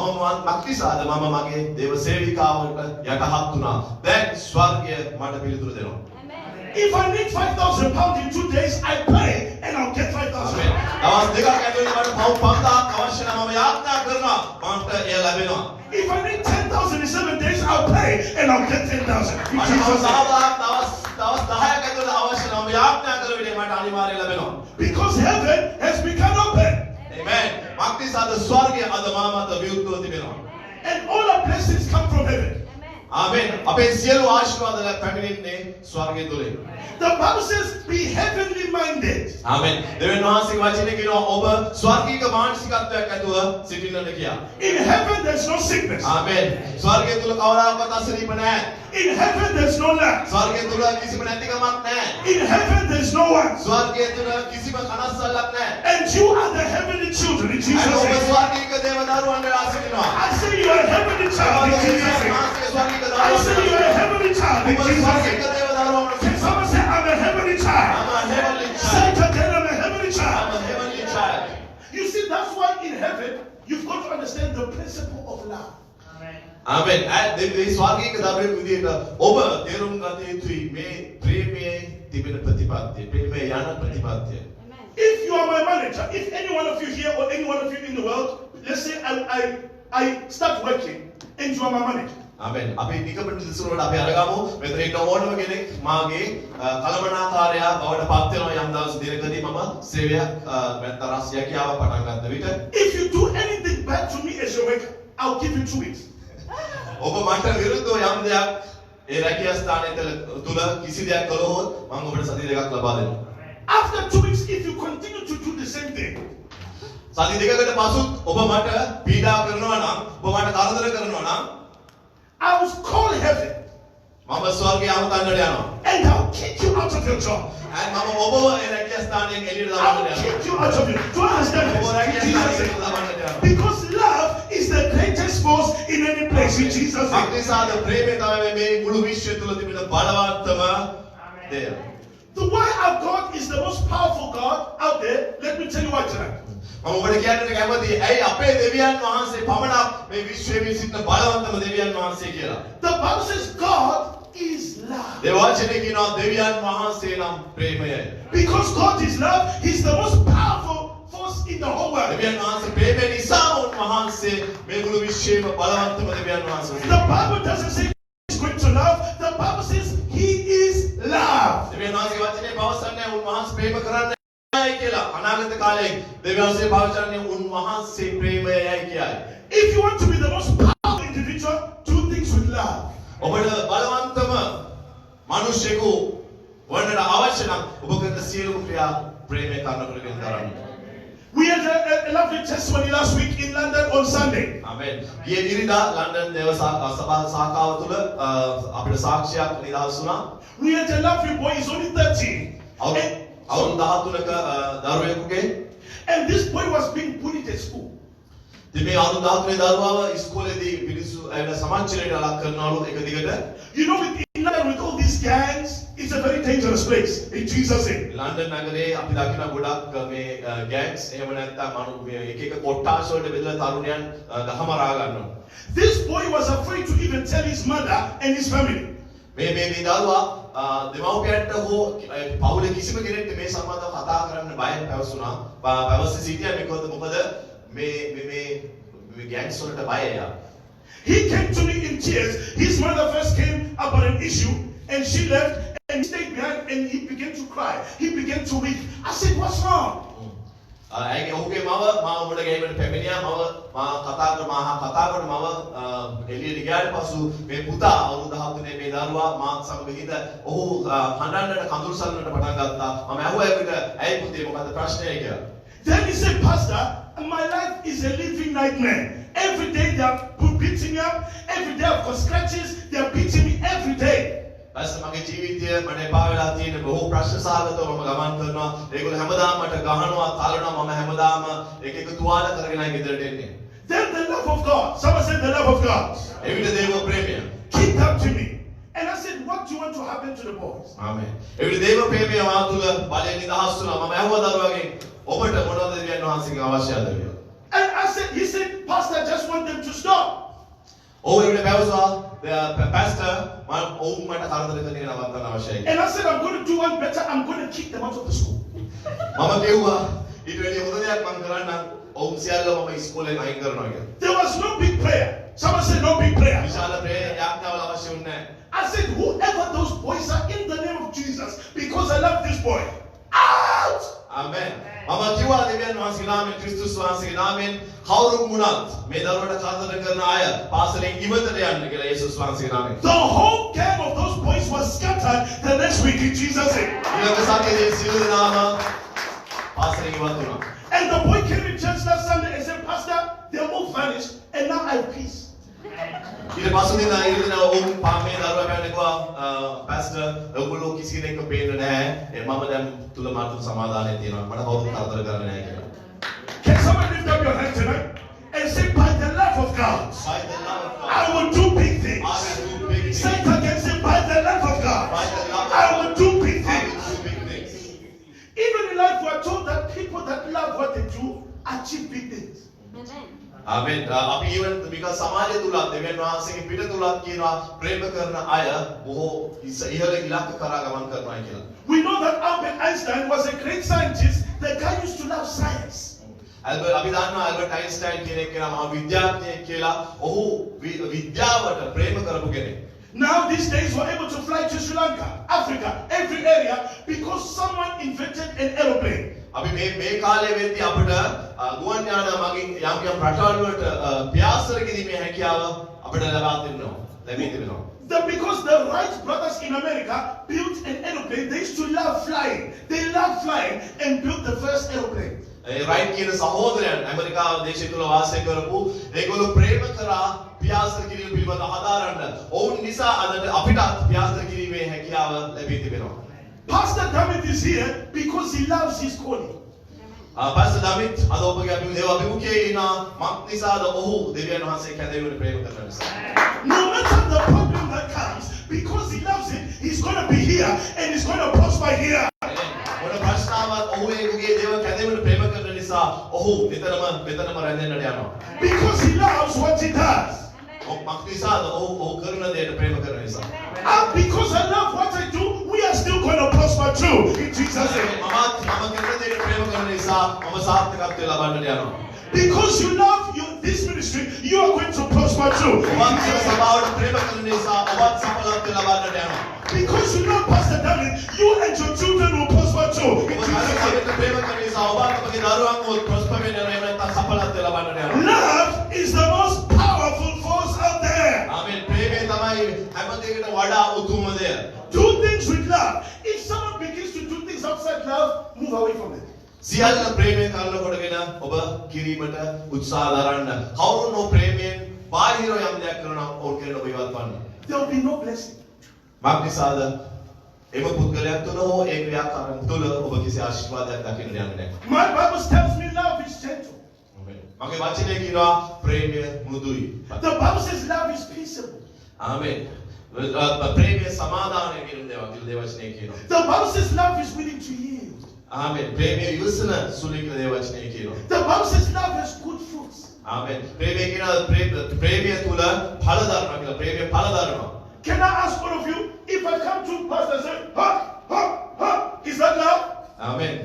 Speaker 4: මක්තිසාද මම මගේ දේව සේවිකාවට යටහත් වුණා. දැන් ස්වර්ගය මට පිළිතුරු දෙනවා.
Speaker 5: If I need 5,000 pounds in 2 days, I pray and I'll get 5,000
Speaker 4: amen.
Speaker 5: pounds.
Speaker 4: දවස් දෙකක් ඇතුළත මට පවුම් 5000ක් අවශ්‍ය නම් මම යාඥා කරනවා. මට එය ලැබෙනවා.
Speaker 5: If I need 10,000 in 7 days, I'll pray and I'll get 10,000. In
Speaker 4: මට
Speaker 5: Jesus' name.
Speaker 4: දවස් 10ක් ඇතුළත අවශ්‍ය නම් යාඥා කළ විදිහට මට අනිවාර්යයෙන් ලැබෙනවා.
Speaker 5: Because heaven has become open.
Speaker 4: Amen. මක්තිසාද ස්වර්ගය අද මා මත විවෘතව තිබෙනවා.
Speaker 5: And all our blessings come from heaven.
Speaker 4: ආමෙන්. අපේ සියලු ආශිර්වාද පැමිණෙන්නේ ස්වර්ගය තුලින්.
Speaker 5: The Bible says, be heavenly minded.
Speaker 4: ආමෙන්. දෙවියන් වහන්සේගේ වචනේ කියනවා ඔබ ස්වර්ගීය මානසිකත්වයක් ඇතුව සිටින්නට කියලා.
Speaker 5: In heaven, there's no sickness.
Speaker 4: ආමෙන්. ස්වර්ගය තුල කවදාකවත් අසනීප නැහැ.
Speaker 5: In heaven, there's no lack.
Speaker 4: ස්වර්ගය තුල කිසිම නැතිකමක් නැහැ.
Speaker 5: In heaven, there's no one.
Speaker 4: ස්වර්ගය තුල කිසිම කනස්සල්ලක් නැහැ.
Speaker 5: And you are the heavenly children in Jesus'
Speaker 4: ඔබ
Speaker 5: name.
Speaker 4: ස්වර්ගීය දේව දරුවන් වෙලා සිටිනවා.
Speaker 5: I say you are a heavenly child in Jesus' name. I say you are a heavenly child in
Speaker 4: ඔබ
Speaker 5: Jesus'
Speaker 4: ස්වර්ගීය
Speaker 5: name.
Speaker 4: දේව දරුවන්
Speaker 5: Can someone say, I'm a heavenly child?
Speaker 4: I'm a heavenly
Speaker 5: Say
Speaker 4: child.
Speaker 5: it again, I'm a heavenly
Speaker 4: I'm
Speaker 5: child.
Speaker 4: a heavenly child.
Speaker 5: You see, that's why in heaven, you've got to understand the principle of love.
Speaker 4: ආමෙන්. මේ ස්වර්ගීය දරුවෙක් විදිහට ඔබ තේරුම් ගත යුතුයි මේ ප්‍රේමයේ තිබෙන ප්‍රතිපත්තිය. ප්‍රේමයේ යන ප්‍රතිපත්තිය.
Speaker 5: If you are my manager, if any one of you here or any one of you in the world, let's say I start working and you are my manager.
Speaker 4: ආමෙන්. අපි නිකමට දිසුරට අපි අරගමු. මෙතන ඉන්න ඕනම කෙනෙක් මාගේ කලමනාකාරයා බවට පත් වෙනවා යම් දවස් දිනකදී මම සේවයක් නැත්නම් රාජ්‍යකියාව පටන් ගන්න විට
Speaker 5: If you do anything bad to me as your worker, I'll give you 2 weeks.
Speaker 4: ඔබ මට විරුද්ධව යම් දෙයක් ඒ රැකියා ස්ථානයේ තුල කිසි දෙයක් කළොත් මම ඔබට සති දෙකක් ලබා දෙනවා.
Speaker 5: After 2 weeks, if you continue to do the same thing,
Speaker 4: සති දෙකකට පසුත් ඔබ මට පීඩා කරනවා නම් ඔබ මට කරදර කරනවා නම්
Speaker 5: I will call heaven
Speaker 4: මම ස්වර්ගය අමතන්නට යනවා.
Speaker 5: and I'll kick you out of your job.
Speaker 4: මම ඔබව ඒ රැකියා ස්ථානයෙන් එළියට
Speaker 5: I
Speaker 4: දාන්නට
Speaker 5: will
Speaker 4: යනවා.
Speaker 5: kick you out of your job. Do you understand
Speaker 4: ඔබ
Speaker 5: this?
Speaker 4: රැකියා
Speaker 5: In Jesus'
Speaker 4: ස්ථානයෙන්
Speaker 5: name.
Speaker 4: දාන්නට යනවා.
Speaker 5: Because love is the greatest force in any place in Jesus' name.
Speaker 4: අක්තිසාද ප්‍රේමය තමයි මේ මුළු විශ්වය තුල තිබෙන බලවත්ම දෙය.
Speaker 5: The word of God is the most powerful God out there. Let me tell you why tonight.
Speaker 4: මම ඔබට කියන්නට කැමතියි ඇයි අපේ දෙවියන් වහන්සේ පමණක් මේ විශ්වයේ සිටින බලවත්ම දෙවියන් වහන්සේ කියලා.
Speaker 5: The Bible says God is love.
Speaker 4: ඒ වචනේ කියනවා දෙවියන් වහන්සේ නම් ප්‍රේමයයි.
Speaker 5: Because God is love, He's the most powerful force in the whole world.
Speaker 4: දෙවියන් වහන්සේ ප්‍රේමය නිසා උන්වහන්සේ මේ මුළු විශ්වයේම බලවත්ම දෙවියන් වහන්සේ.
Speaker 5: The Bible doesn't say He's going to love. The Bible says He is love.
Speaker 4: දෙවියන් වහන්සේ වචනේ පවසන්නේ උන්වහන්සේ ප්‍රේම කරන්නයි කියලා. අනාගත කාලයේ දෙවියන් වහන්සේ පවසන්නේ උන්වහන්සේ ප්‍රේමයයි කියයි.
Speaker 5: If you want to be the most powerful individual, do things with love.
Speaker 4: ඔබට බලවන්තම මිනිසෙකු වන්නට අවශ්‍ය නම් ඔබ කරන සියලුම ක්‍රියා ප්‍රේමය කරනකොට කරන්න.
Speaker 5: We had a lovely testimony last week in London on Sunday.
Speaker 4: ආමෙන්. ගිය ඉරිදා ලන්ඩන් දේව සභා සාකාව තුල අපිට සාක්ෂියක් නිදහස් වුණා.
Speaker 5: We had a lovely boy, he's only 13.
Speaker 4: අවුරුදු 13ක දරුවෙකුගේ
Speaker 5: And this boy was being bullied at school.
Speaker 4: ඉතින් මේ අවුරුදු 13 දරුවාව ඉස්කෝලේදී පිරිසු ඇවිල්ලා සමාජචරයට ලක් කරනවලු එක දිගට.
Speaker 5: You know, in London with all these gangs, it's a very dangerous place. In Jesus' name.
Speaker 4: London නගරේ අපි දකින ගොඩක් මේ ගෑන්ග්ස් එහෙම නැත්නම් එක එක කොට්ටාස් වලට බෙදලා තරුණයන් ගහමරා ගන්නවා.
Speaker 5: This boy was afraid to even tell his mother and his family.
Speaker 4: මේ දරුවා දෙමව්පියන්ට හෝ පවුලේ කිසිම කෙනෙක්ට මේ සම්බන්ධව කතා කරන්න බයෙන් පැවසුණා. පැවසී සිටියා මොකද මේ ගෑන්ග්ස් වලට බයයි.
Speaker 5: He came to me in tears. His mother first came about an issue and she left and he stayed behind and he began to cry. He began to weep. I said, what's wrong?
Speaker 4: ඇයි ඔහුගේ මව උඩ ගෑමට පැමිණියා. මම කතා කරන මව එළියට ගියාට පසු මේ පුතා අවුරුදු 13 මේ දරුවා මාත් සමග හිට ඔහු හඬන්නට කඳුළු සල්ලන්නට පටන් ගත්තා. මම ඇහුවා ඒකට ඇයි පුතේ මොකද ප්‍රශ්නය කියලා.
Speaker 5: Then he said, Pastor, my life is a living nightmare. Every day they are beating me up. Every day I've got scratches. They are beating me every day.
Speaker 4: Bus මගේ ජීවිතය මට එපා වෙලා තියෙන බොහෝ ප්‍රශ්න සාගතව මම ගමන් කරනවා. ඒගොල්ලෝ හැමදාම මට ගහනවා, තලනවා. මම හැමදාම එක තුවාල කරගෙනයි ගෙදරට එන්නේ.
Speaker 5: Then the love of God. Someone said the love of God.
Speaker 4: එවිට දේව ප්‍රේමය.
Speaker 5: Kicked up to me. And I said, what do you want to happen to the boys?
Speaker 4: ආමේන්. එවිට දේව ප්‍රේමය මා තුල බලයෙන් නිදහස් වුණා. මම ඇහුවා දරුවගෙන් ඔබට මොනවද දෙවියන් වහන්සේගෙන් අවශ්‍යද කියලා.
Speaker 5: And I said, he said, Pastor, I just want them to stop.
Speaker 4: ඔව් එවිට පැවසුවා pastor මම ඔවුන් මට කරදර කරන එක නවත්තන්න අවශ්‍යයි.
Speaker 5: And I said, I'm going to do one better. I'm going to kick them out of the school.
Speaker 4: මම කිව්වා ඊට වැඩි හොඳ දෙයක් මම කරන්නම්. ඔවුන් සියල්ලම මම ඉස්කෝලෙන් අයින් කරනවා කියලා.
Speaker 5: There was no big prayer. Someone said no big prayer.
Speaker 4: විශාල යාඥාවල අවශ්‍ය වුණේ නැහැ.
Speaker 5: I said, whoever those boys are, in the name of Jesus, because I love this boy, out!
Speaker 4: Amen. මම කිව්වා දෙවියන් වහන්සේගේ නාමයෙන් ක්‍රිස්තුස් වහන්සේගේ නාමයෙන් කවුරුන් වුණත් මේ දරුවට කරදර කරන අය පාසලෙන් ඉවතට යන්න කියලා යේසුස් වහන්සේගේ නාමයෙන්.
Speaker 5: The whole gang of those boys was scattered the next week in Jesus' name.
Speaker 4: ඊළඟ සතියේදී සියලු දෙනාම පාසලෙන් ඉවත් වුණා.
Speaker 5: And the boy came in church last Sunday and said, Pastor, they all vanished and now I have peace.
Speaker 4: ඊට පස්සේ දින ඔවුන් පාමේ දරුවා පැන කිව්වා pastor ඔයගොල්ලෝ කිසි කෙනෙක්ව පේන්නේ නැහැ. මම දැන් තුල මාතු සමාදානය තියෙනවා. මට කවුරුත් කරදර කරන්නේ නැහැ කියලා.
Speaker 5: Can someone lift up your hand tonight and say, by the love of God,
Speaker 4: By the love of God,
Speaker 5: I will do big things.
Speaker 4: I will do big things.
Speaker 5: Say it again, say, by the love of God,
Speaker 4: By the love of
Speaker 5: I
Speaker 4: God,
Speaker 5: will do big
Speaker 4: I
Speaker 5: things.
Speaker 4: will do big things.
Speaker 5: Even in life, we are told that people that love what they do achieve big things.
Speaker 4: ආමෙන්. අපි even මේක සමාජය තුල දෙවියන් වහන්සේගේ පිට තුලත් කියනවා ප්‍රේම කරන අය බොහෝ ඉහළ ඉලක්ක කරා ගමන් කරනවා කියලා.
Speaker 5: We know that Albert Einstein was a great scientist. The guy used to love science.
Speaker 4: අපි දන්නවා ඇල්බර්ට් අයින්ස්ටයින් කියන කෙනා මහා විද්‍යාඥයෙක් කියලා. ඔහු විද්‍යාවට ප්‍රේම කරපු කෙනෙක්.
Speaker 5: Now these days we're able to fly to Sri Lanka, Africa, every area because someone invented an aeroplane.
Speaker 4: අපි මේ කාලය වෙද්දී අපිට ගුවන් යාන මගින් යම් රටවල් වලට ව්‍යාසර කිරීමේ හැකියාව අපිට ලබා දෙනවා.
Speaker 5: Because the Wright brothers in America built an aeroplane, they used to love flying. They loved flying and built the first aeroplane.
Speaker 4: Right කියන සහෝදරයන් ඇමරිකාව දේශය තුල වාසය කරපු ඒගොල්ලෝ ප්‍රේම කරා ව්‍යාසර කිරීම පිළිබඳ හදාරන්න. ඔවුන් නිසා අද අපිටත් ව්‍යාසර කිරීමේ හැකියාව ලැබී තිබෙනවා.
Speaker 5: Pastor David is here because he loves his calling.
Speaker 4: Pastor David අද ඔබගේ අභිමුඛයේ ඉන්න මක් නිසාද ඔහු දෙවියන් වහන්සේ කැඳවීමට ප්‍රේම කරන නිසා.
Speaker 5: No matter the problem that comes, because he loves it, he's going to be here and he's going to prosper here.
Speaker 4: මොන ප්‍රශ්නාවක් ඔහු ඒකගේ දේව කැඳවීමට ප්‍රේම කරන නිසා ඔහු මෙතනම රැඳෙන්නට යනවා.
Speaker 5: Because he loves what he does.
Speaker 4: මක් නිසාද ඔහු කරන දේට ප්‍රේම කරන නිසා.
Speaker 5: And because I love what I do, we are still going to prosper too in Jesus' name.
Speaker 4: මම කරන දේට ප්‍රේම කරන නිසා මම සාර්ථකත්වය ලබන්නට යනවා.
Speaker 5: Because you love this ministry, you are going to prosper too.
Speaker 4: ඔබත් සභාවට ප්‍රේම කරන නිසා ඔබත් සඵලත්වය ලබන්නට යනවා.
Speaker 5: Because you love Pastor David, you and your children will prosper too. In
Speaker 4: ඔබ
Speaker 5: Jesus' name.
Speaker 4: සාර්ථකත්වයට ප්‍රේම කරන නිසා ඔබත් ඔබගේ දරුවන්ව ප්‍රොස්පර් වෙන්න එහෙම නැත්නම් සඵලත්වය ලබන්නට යනවා.
Speaker 5: Love is the most powerful force out there.
Speaker 4: ආමෙන්. ප්‍රේමය තමයි හැම දෙයකට වඩා උතුම්ම දෙය.
Speaker 5: Do things things with love. If someone begins to do things outside love, move away from it.
Speaker 4: සියල්ල ප්‍රේමයෙන් කරන කොටගෙන ඔබ කිරීමට උත්සාහ දරන්න. කවුරු නෝ ප්‍රේමයෙන් බාහිර යම් දෙයක් කරනවා ඕල් කරන ඔබ ඉවත් වන්න.
Speaker 5: There will be no blessing.
Speaker 4: මක්නිසාද එම පුද්ගලයා තුළ හෝ ඒ ක්‍රියාකාරයන් තුළ ඔබ කිසි ආශිර්වාදයක් දකින්න යන්නේ නැහැ.
Speaker 5: My Bible tells me love is gentle.
Speaker 4: මගේ වචනේ කියනවා ප්‍රේමය මෘදුයි.
Speaker 5: The Bible says love is peaceable.
Speaker 4: ආමේන්. ප්‍රේමය සමාදානය කියන දේවචනේ කියනවා.
Speaker 5: The Bible says love is willing to yield.
Speaker 4: ආමේන්. ප්‍රේමය ඉවසන සුළු කියන දේවචනේ කියනවා.
Speaker 5: The Bible says love has good fruits.
Speaker 4: ආමේන්. ප්‍රේමය කියනවා ප්‍රේමය තුළ ඵල දරනවා කියලා. ප්‍රේමය ඵල දරනවා.
Speaker 5: Can I ask all of you, if I come to pastor and say, ha, ha, ha, is that love?
Speaker 4: ආමේන්.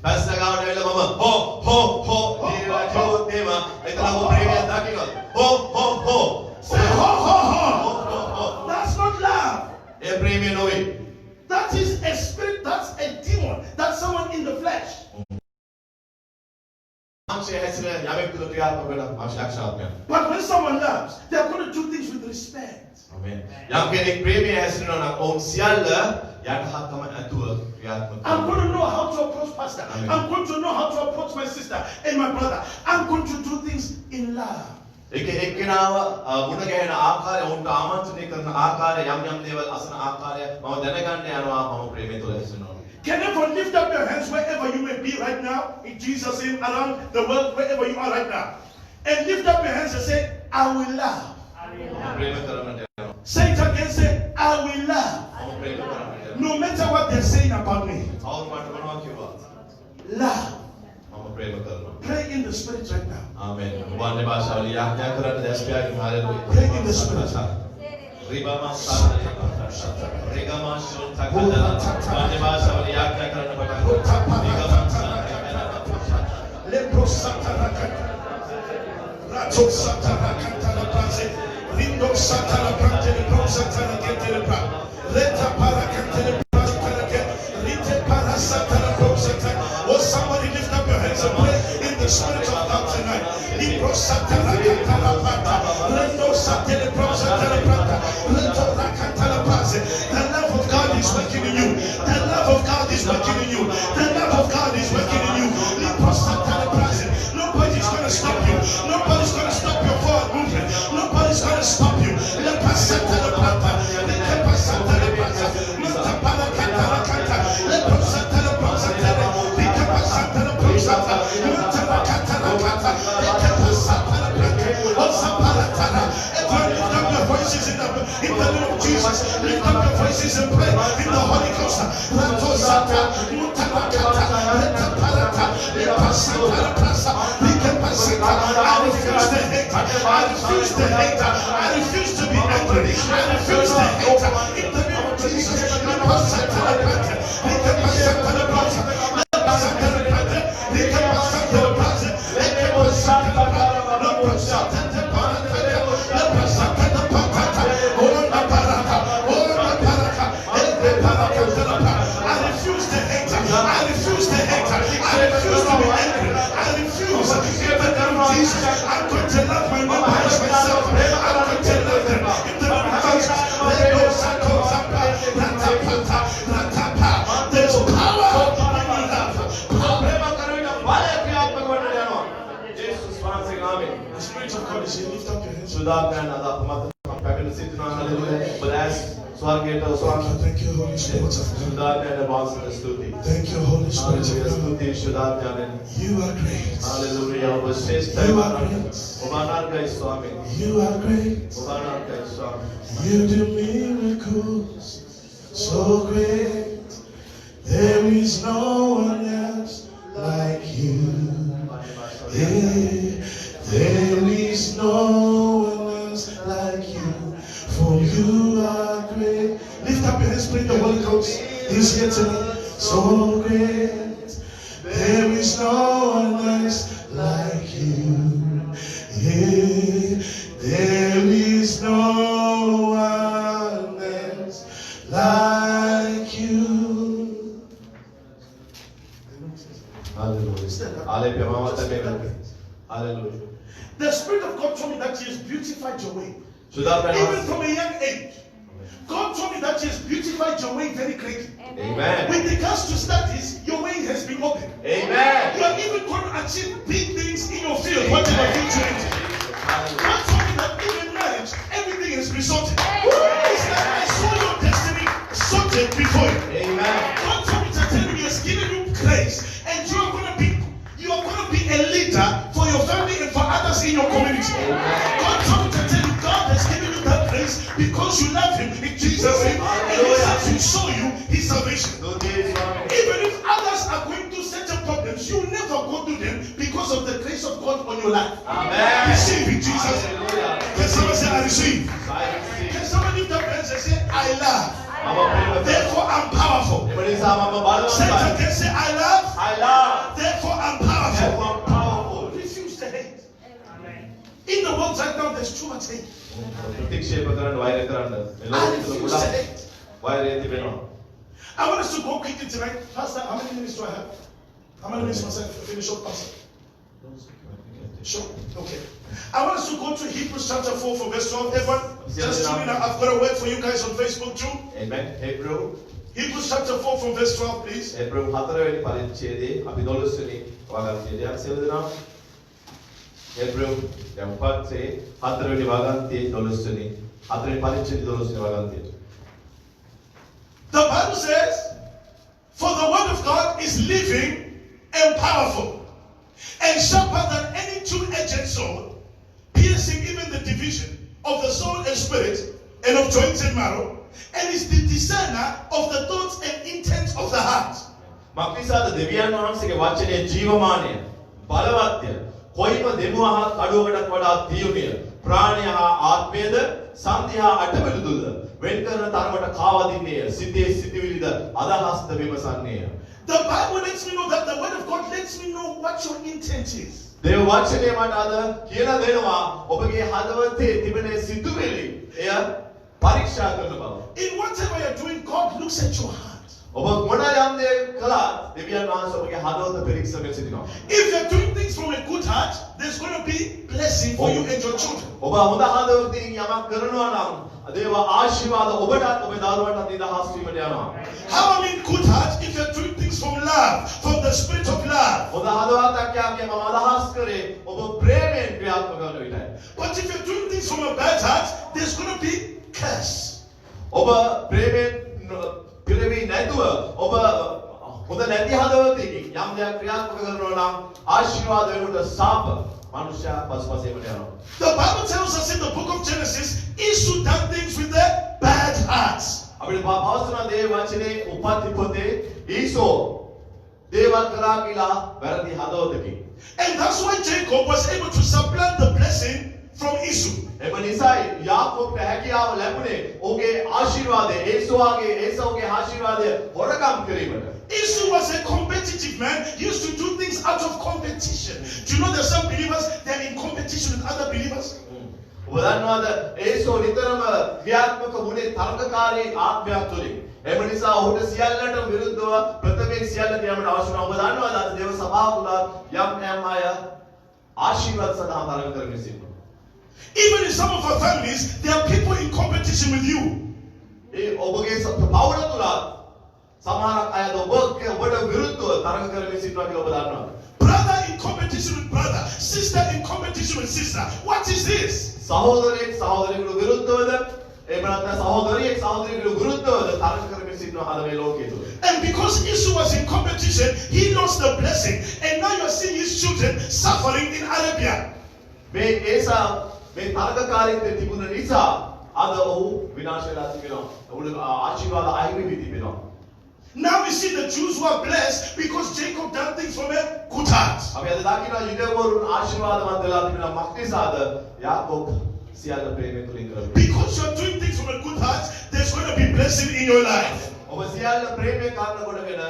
Speaker 4: pastor ගාවට වෙලා මම හෝ කියලා කිව්වොත් එහෙම එතන ඔබ ප්‍රේමය දකින්නොත් හෝ
Speaker 5: Say ho, ho, ho. That's not love.
Speaker 4: ඒ ප්‍රේමය නොවේ.
Speaker 5: That is a spirit, that's a demon, that's someone in the flesh. But when someone loves, they are going to do things with respect.
Speaker 4: Amen. යම් කෙනෙක් ප්‍රේමය හැසිරෙනවා නම් ඔවුන් සියල්ල යටහත්කම ඇතුව ක්‍රියාත්මක
Speaker 5: I'm going to know how to approach pastor.
Speaker 4: Amen.
Speaker 5: I'm going to know how to approach my sister and my brother. I'm going to do things in love.
Speaker 4: ඒක එක්කෙනාව මුණ ගැහෙන ආකාරය උන්ට ආමන්ත්‍රණය කරන ආකාරය යම් දේවල් අසන ආකාරය මම දැනගන්න යනවා මම ප්‍රේමය තුළ හැසිරෙනවා.
Speaker 5: Can everyone lift up your hands wherever you may be right now, in Jesus' name, around the world, wherever you are right now, and lift up your hands and say, I will love.
Speaker 4: ප්‍රේම කරන්නට යනවා.
Speaker 5: Say it again, say, I will love.
Speaker 4: මම ප්‍රේම කරන්නට යනවා.
Speaker 5: No matter what they're saying about me,
Speaker 4: කවුරු මට මොනවා කිව්වා
Speaker 5: love.
Speaker 4: මම ප්‍රේම කරනවා.
Speaker 5: Pray in the spirit right now.
Speaker 4: ආමේන්. වන්දේ භාෂාවල යාඥා කරන්න දැස්පියාගේ හාලෙලුයා.
Speaker 5: Pray in the spirit.
Speaker 4: රිබමා සාත රිගමා ශුන්ත කදලා වන්දේ භාෂාවල යාඥා කරන්න පටන්
Speaker 5: Lepro satarakata. Rato satarakata la praze. Rindo satara prante le pro satara kete le pra. Reta para kete le pra satara rite para satara pro satara. Oh, somebody lift up your hands and pray in the spirit of God tonight. Lepro satarakata la prata. Rindo satara pro satara prata. Reto rakata la praze. The love of God is working in you. The love of God is working in you. The love of God is working in you. Lepro satara praze. Nobody's going to stop you. Nobody's going to stop your forward movement. Nobody's going to stop you. Le pasata la plata. Le pasata la plata. Mata para kata la kata. Le pasata la pasata. Le pasata la pasata. Mata la kata la kata. Le pasata la plata. Osa para tara. Everyone lift up your voices in the name of Jesus. Lift up your voices and pray in the Holy Ghost. Rato sata. Mata la kata. Le parata. Le pasata la plata. I refuse the hate. I refuse the hate. I refuse to be angry. I refuse the hate. In the name of Jesus. The pasata la plata. The pasata la plata. The pasata la plata. The pasata la plata. The pasata la plata. The pasata la plata. The pasata la plata. Oh la parata. Oh la parata. The parata la plata. I refuse the hate. I refuse the hate. I refuse to be angry. I refuse. Jesus, I'm going to love my mama as myself. I'm going to love them. In the name of Jesus, there's power in your love. The Spirit of God is here. Lift up your hands. Thank you, Holy Spirit of God. Thank you, Holy Spirit of God. You are great.
Speaker 4: Hallelujah.
Speaker 5: You are great. You do miracles so great. There is no one else like you. Yeah. There is no one else like you. For you are great. Lift up your hands, pray the Holy Ghost. He's here tonight. So great. There is no one else like you. Yeah. There is no one else like you.
Speaker 4: Hallelujah. Hallelujah.
Speaker 5: The Spirit of God told me that He has beautified your way.
Speaker 4: Even
Speaker 5: from a young age. God told me that He has beautified your way very greatly.
Speaker 4: Amen.
Speaker 5: With regards to studies, your way has been opened.
Speaker 4: Amen.
Speaker 5: You are even going to achieve big things in your field, whatever field you're into. God told me that even marriage, everything has been sorted. It's like I saw your destiny sorted before you.
Speaker 4: Amen.
Speaker 5: God told me to tell you He has given you grace, and you are going to be a leader for your family and for others in your community. God told me to tell you God has given you that grace because you love Him in Jesus' name, and He says He show you His salvation. Even if others are going through certain problems, you will never go through them because of the grace of God on your life.
Speaker 4: Amen.
Speaker 5: Receive it, Jesus. Can someone say, I receive? Can someone lift up hands and say, I love, therefore I'm powerful? Say it again, say, I love, therefore I'm powerful. Refuse to hate. In the world right now, there's too much hate. I want us to go quickly tonight. Pastor, how many minutes do I have? How many minutes must I finish up, Pastor? Sure. Okay. I want us to go to Hebrews chapter 4 from verse 12. Everyone, just tune in. I've got a word for you guys on Facebook too.
Speaker 4: Amen.
Speaker 5: Hebrews chapter 4 from verse 12, please.
Speaker 4: Hebrew 4 වෙනි පරිච්ඡේදයේ අපි 12 වෙනි වාගන්තියට සියලු දෙනා Hebrew දැන් පස්සේ 4 වෙනි වාගන්තියේ 12 වෙනි 4 වෙනි පරිච්ඡේදයේ 12 වෙනි වාගන්තියට.
Speaker 5: The Bible says, for the word of God is living and powerful and sharper than any two-edged sword, piercing even the division of the soul and spirit and of joints and marrow, and is the discerner of the thoughts and intents of the heart.
Speaker 4: මක්නිසාද දෙවියන් වහන්සේගේ වචනේ ජීවමානය බලවත්ය කොයිම දෙමුව හා කඩුවකටත් වඩා තියුණිය ප්‍රාණය හා ආත්මයද සන්ධි හා අටවැලුදුද වෙන් කරන තරමට කාවදින්නේය සිතේ සිටිවිලිද අදහස්ද විමසන්නේය.
Speaker 5: The Bible lets me know that the word of God lets me know what your intent is.
Speaker 4: දේව වචනේ මට අද කියලා දෙනවා ඔබගේ හදවතේ තිබෙන සිතුවිලි එය පරීක්ෂා කරන බව.
Speaker 5: In whatever you're doing, God looks at your heart.
Speaker 4: ඔබ මොන යම් දේ කළත් දෙවියන් වහන්සේ ඔබගේ හදවත පරීක්ෂා සිටිනවා.
Speaker 5: If you're doing things from a good heart, there's going to be blessing for you and your children.
Speaker 4: ඔබ හොඳ හදවතින් යමක් කරනවා නම් දේව ආශිර්වාද ඔබටත් ඔබේ දරුවන්ටත් නිදහස් වීමට යනවා.
Speaker 5: How I mean good heart? If you're doing things from love, from the spirit of love.
Speaker 4: හොඳ හදවතක් යන්නේ මම අදහස් කරේ ඔබ ප්‍රේමයෙන් ක්‍රියාත්මක කරන විටයි.
Speaker 5: But if you're doing things from a bad heart, there's going to be curse.
Speaker 4: ඔබ ප්‍රේමයෙන් පිරෙවි නැතුව ඔබ හොඳ නැති හදවතකින් යම් දෙයක් ක්‍රියාත්මක කරනවා නම් ආශිර්වාද වෙනුට සාප මනුෂ්‍යයා පසුපසෙකට යනවා.
Speaker 5: The Bible tells us in the book of Genesis, Esau done things with their bad hearts.
Speaker 4: අපිට පවස්නා දේ වචනේ උපත් පොතේ ඊසෝ දේවල් කරා කියලා වැරදි හදවතකින්.
Speaker 5: And that's why Jacob was able to supplant the blessing from Esau.
Speaker 4: එම නිසායි යාකෝබ්ට හැකියාව ලැබුණේ ඔහුගේ ආශිර්වාදය ඒසාවගේ ආශිර්වාදය හොරකම් කිරීමට.
Speaker 5: Esau was a competitive man. He used to do things out of competition. Do you know that some believers, they're in competition with other believers?
Speaker 4: ඔබ දන්නවද ඒසෝ නිතරම ක්‍රියාත්මක වුණේ තරඟකාරී ආත්මයක් තුලින්. එම නිසා ඔහුට සියල්ලට විරුද්ධව ප්‍රථමයෙන් සියල්ල කියන්නට අවශ්‍ය වුණා. ඔබ දන්නවද අද දේව සභාව තුල යම් අය ආශිර්වාද සඳහා තරඟ කරමින් සිටිනවා.
Speaker 5: Even in some of our families, there are people in competition with you.
Speaker 4: ඒ ඔබගේ පවුල තුල සමහරක් අය ඔබට විරුද්ධව තරඟ කරමින් සිටිනවා කියලා ඔබ දන්නවද?
Speaker 5: Brother in competition with brother, sister in competition with sister. What is this?
Speaker 4: සහෝදරයෙක් සහෝදරියකට විරුද්ධවද එහෙම නැත්නම් සහෝදරියෙක් සහෝදරියකට විරුද්ධවද තරඟ කරමින් සිටිනවා අද මේ ලෝකයේ තුල.
Speaker 5: And because Esau was in competition, he lost the blessing. And now you're seeing his children suffering in Arabia.
Speaker 4: මේ ඒසා මේ තරඟකාරීත්වයේ තිබුණ නිසා අද ඔහු විනාශ වෙලා තිබෙනවා. ඔහුට ආශිර්වාද අහිමි වී තිබෙනවා.
Speaker 5: Now we see the Jews who are blessed because Jacob done things from a good heart.
Speaker 4: අපි අද දකිනවා යුදෙවරුන් ආශිර්වාදවත් වෙලා තිබෙනවා. මක්නිසාද යාකෝබ් සියල්ල ප්‍රේමයෙන් තුලින් කරන්නේ.
Speaker 5: Because you're doing things from a good heart, there's going to be blessing in your life.
Speaker 4: ඔබ සියල්ල ප්‍රේමයෙන් කරන කොටගෙන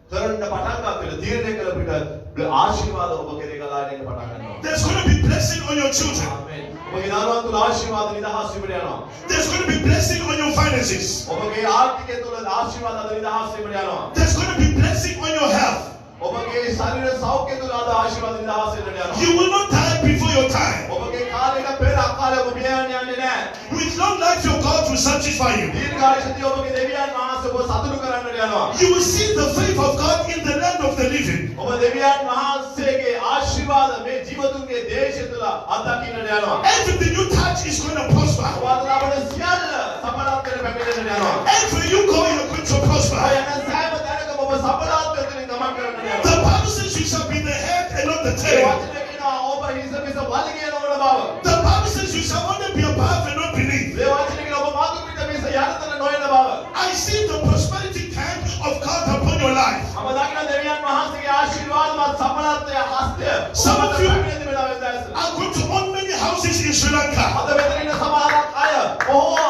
Speaker 4: කරන්න පටන් ගන්නකොට තීරණය කළ පිට ආශිර්වාද ඔබ කෙරේ ගලා එන්න පටන් ගන්නවා.
Speaker 5: There's going to be blessing on your children.
Speaker 4: ආමේන්. ඔබගේ දරුවන් තුල ආශිර්වාද නිදහස් වීමට යනවා.
Speaker 5: There's going to be blessing on your finances.
Speaker 4: ඔබගේ ආර්ථිකය තුල ආශිර්වාද නිදහස් වීමට යනවා.
Speaker 5: There's going to be blessing on your health.
Speaker 4: ඔබගේ ශරීර සෞඛ්‍ය තුල අද ආශිර්වාද නිදහස් වෙන්න යනවා.
Speaker 5: You will not die before your time.
Speaker 4: ඔබගේ කාලයට පෙර අකාලේ ඔබ මිය යන්නේ නැහැ.
Speaker 5: With long life, your God will satisfy you.
Speaker 4: දීර්ඝායුෂදී ඔබගේ දෙවියන් වහන්සේ ඔබ සතුටු කරන්නට යනවා.
Speaker 5: You will see the favor of God in the land of the living.
Speaker 4: ඔබ දෙවියන් වහන්සේගේ ආශිර්වාද මේ ජීවතුන්ගේ දේශය තුල අත්දකින්නට යනවා.
Speaker 5: Everything you touch is going to prosper.
Speaker 4: ඔබ අද ලබන සියල්ල සඵලත්වයට පැමිණෙන්නට යනවා.
Speaker 5: Everywhere you go, you're going to prosper.
Speaker 4: ඔය යන සෑම තැනකම ඔබ සඵලත්වයෙන් ගමන් කරන්නට යනවා.
Speaker 5: The Bible says you shall be the head and not the
Speaker 4: A
Speaker 5: tail.
Speaker 4: වචනේ කියනවා ඔබ හිස මිස වලිගය නොවන බව.
Speaker 5: The Bible says you shall only be above and not beneath.
Speaker 4: ඒ වචනේ කියනවා ඔබ මතු පිට මිස යටතට නොවන බව.
Speaker 5: I see the prosperity hand of God upon your life.
Speaker 4: මම දකින දෙවියන් වහන්සේගේ ආශිර්වාදවත් සඵලත්වයේ හස්තය
Speaker 5: Some of you
Speaker 4: පැමිණෙන වෙලාවෙ දැස්ස.
Speaker 5: are going to own many houses in Sri Lanka.
Speaker 4: අද මෙතන ඉන්න සමහරක් අය බොහෝ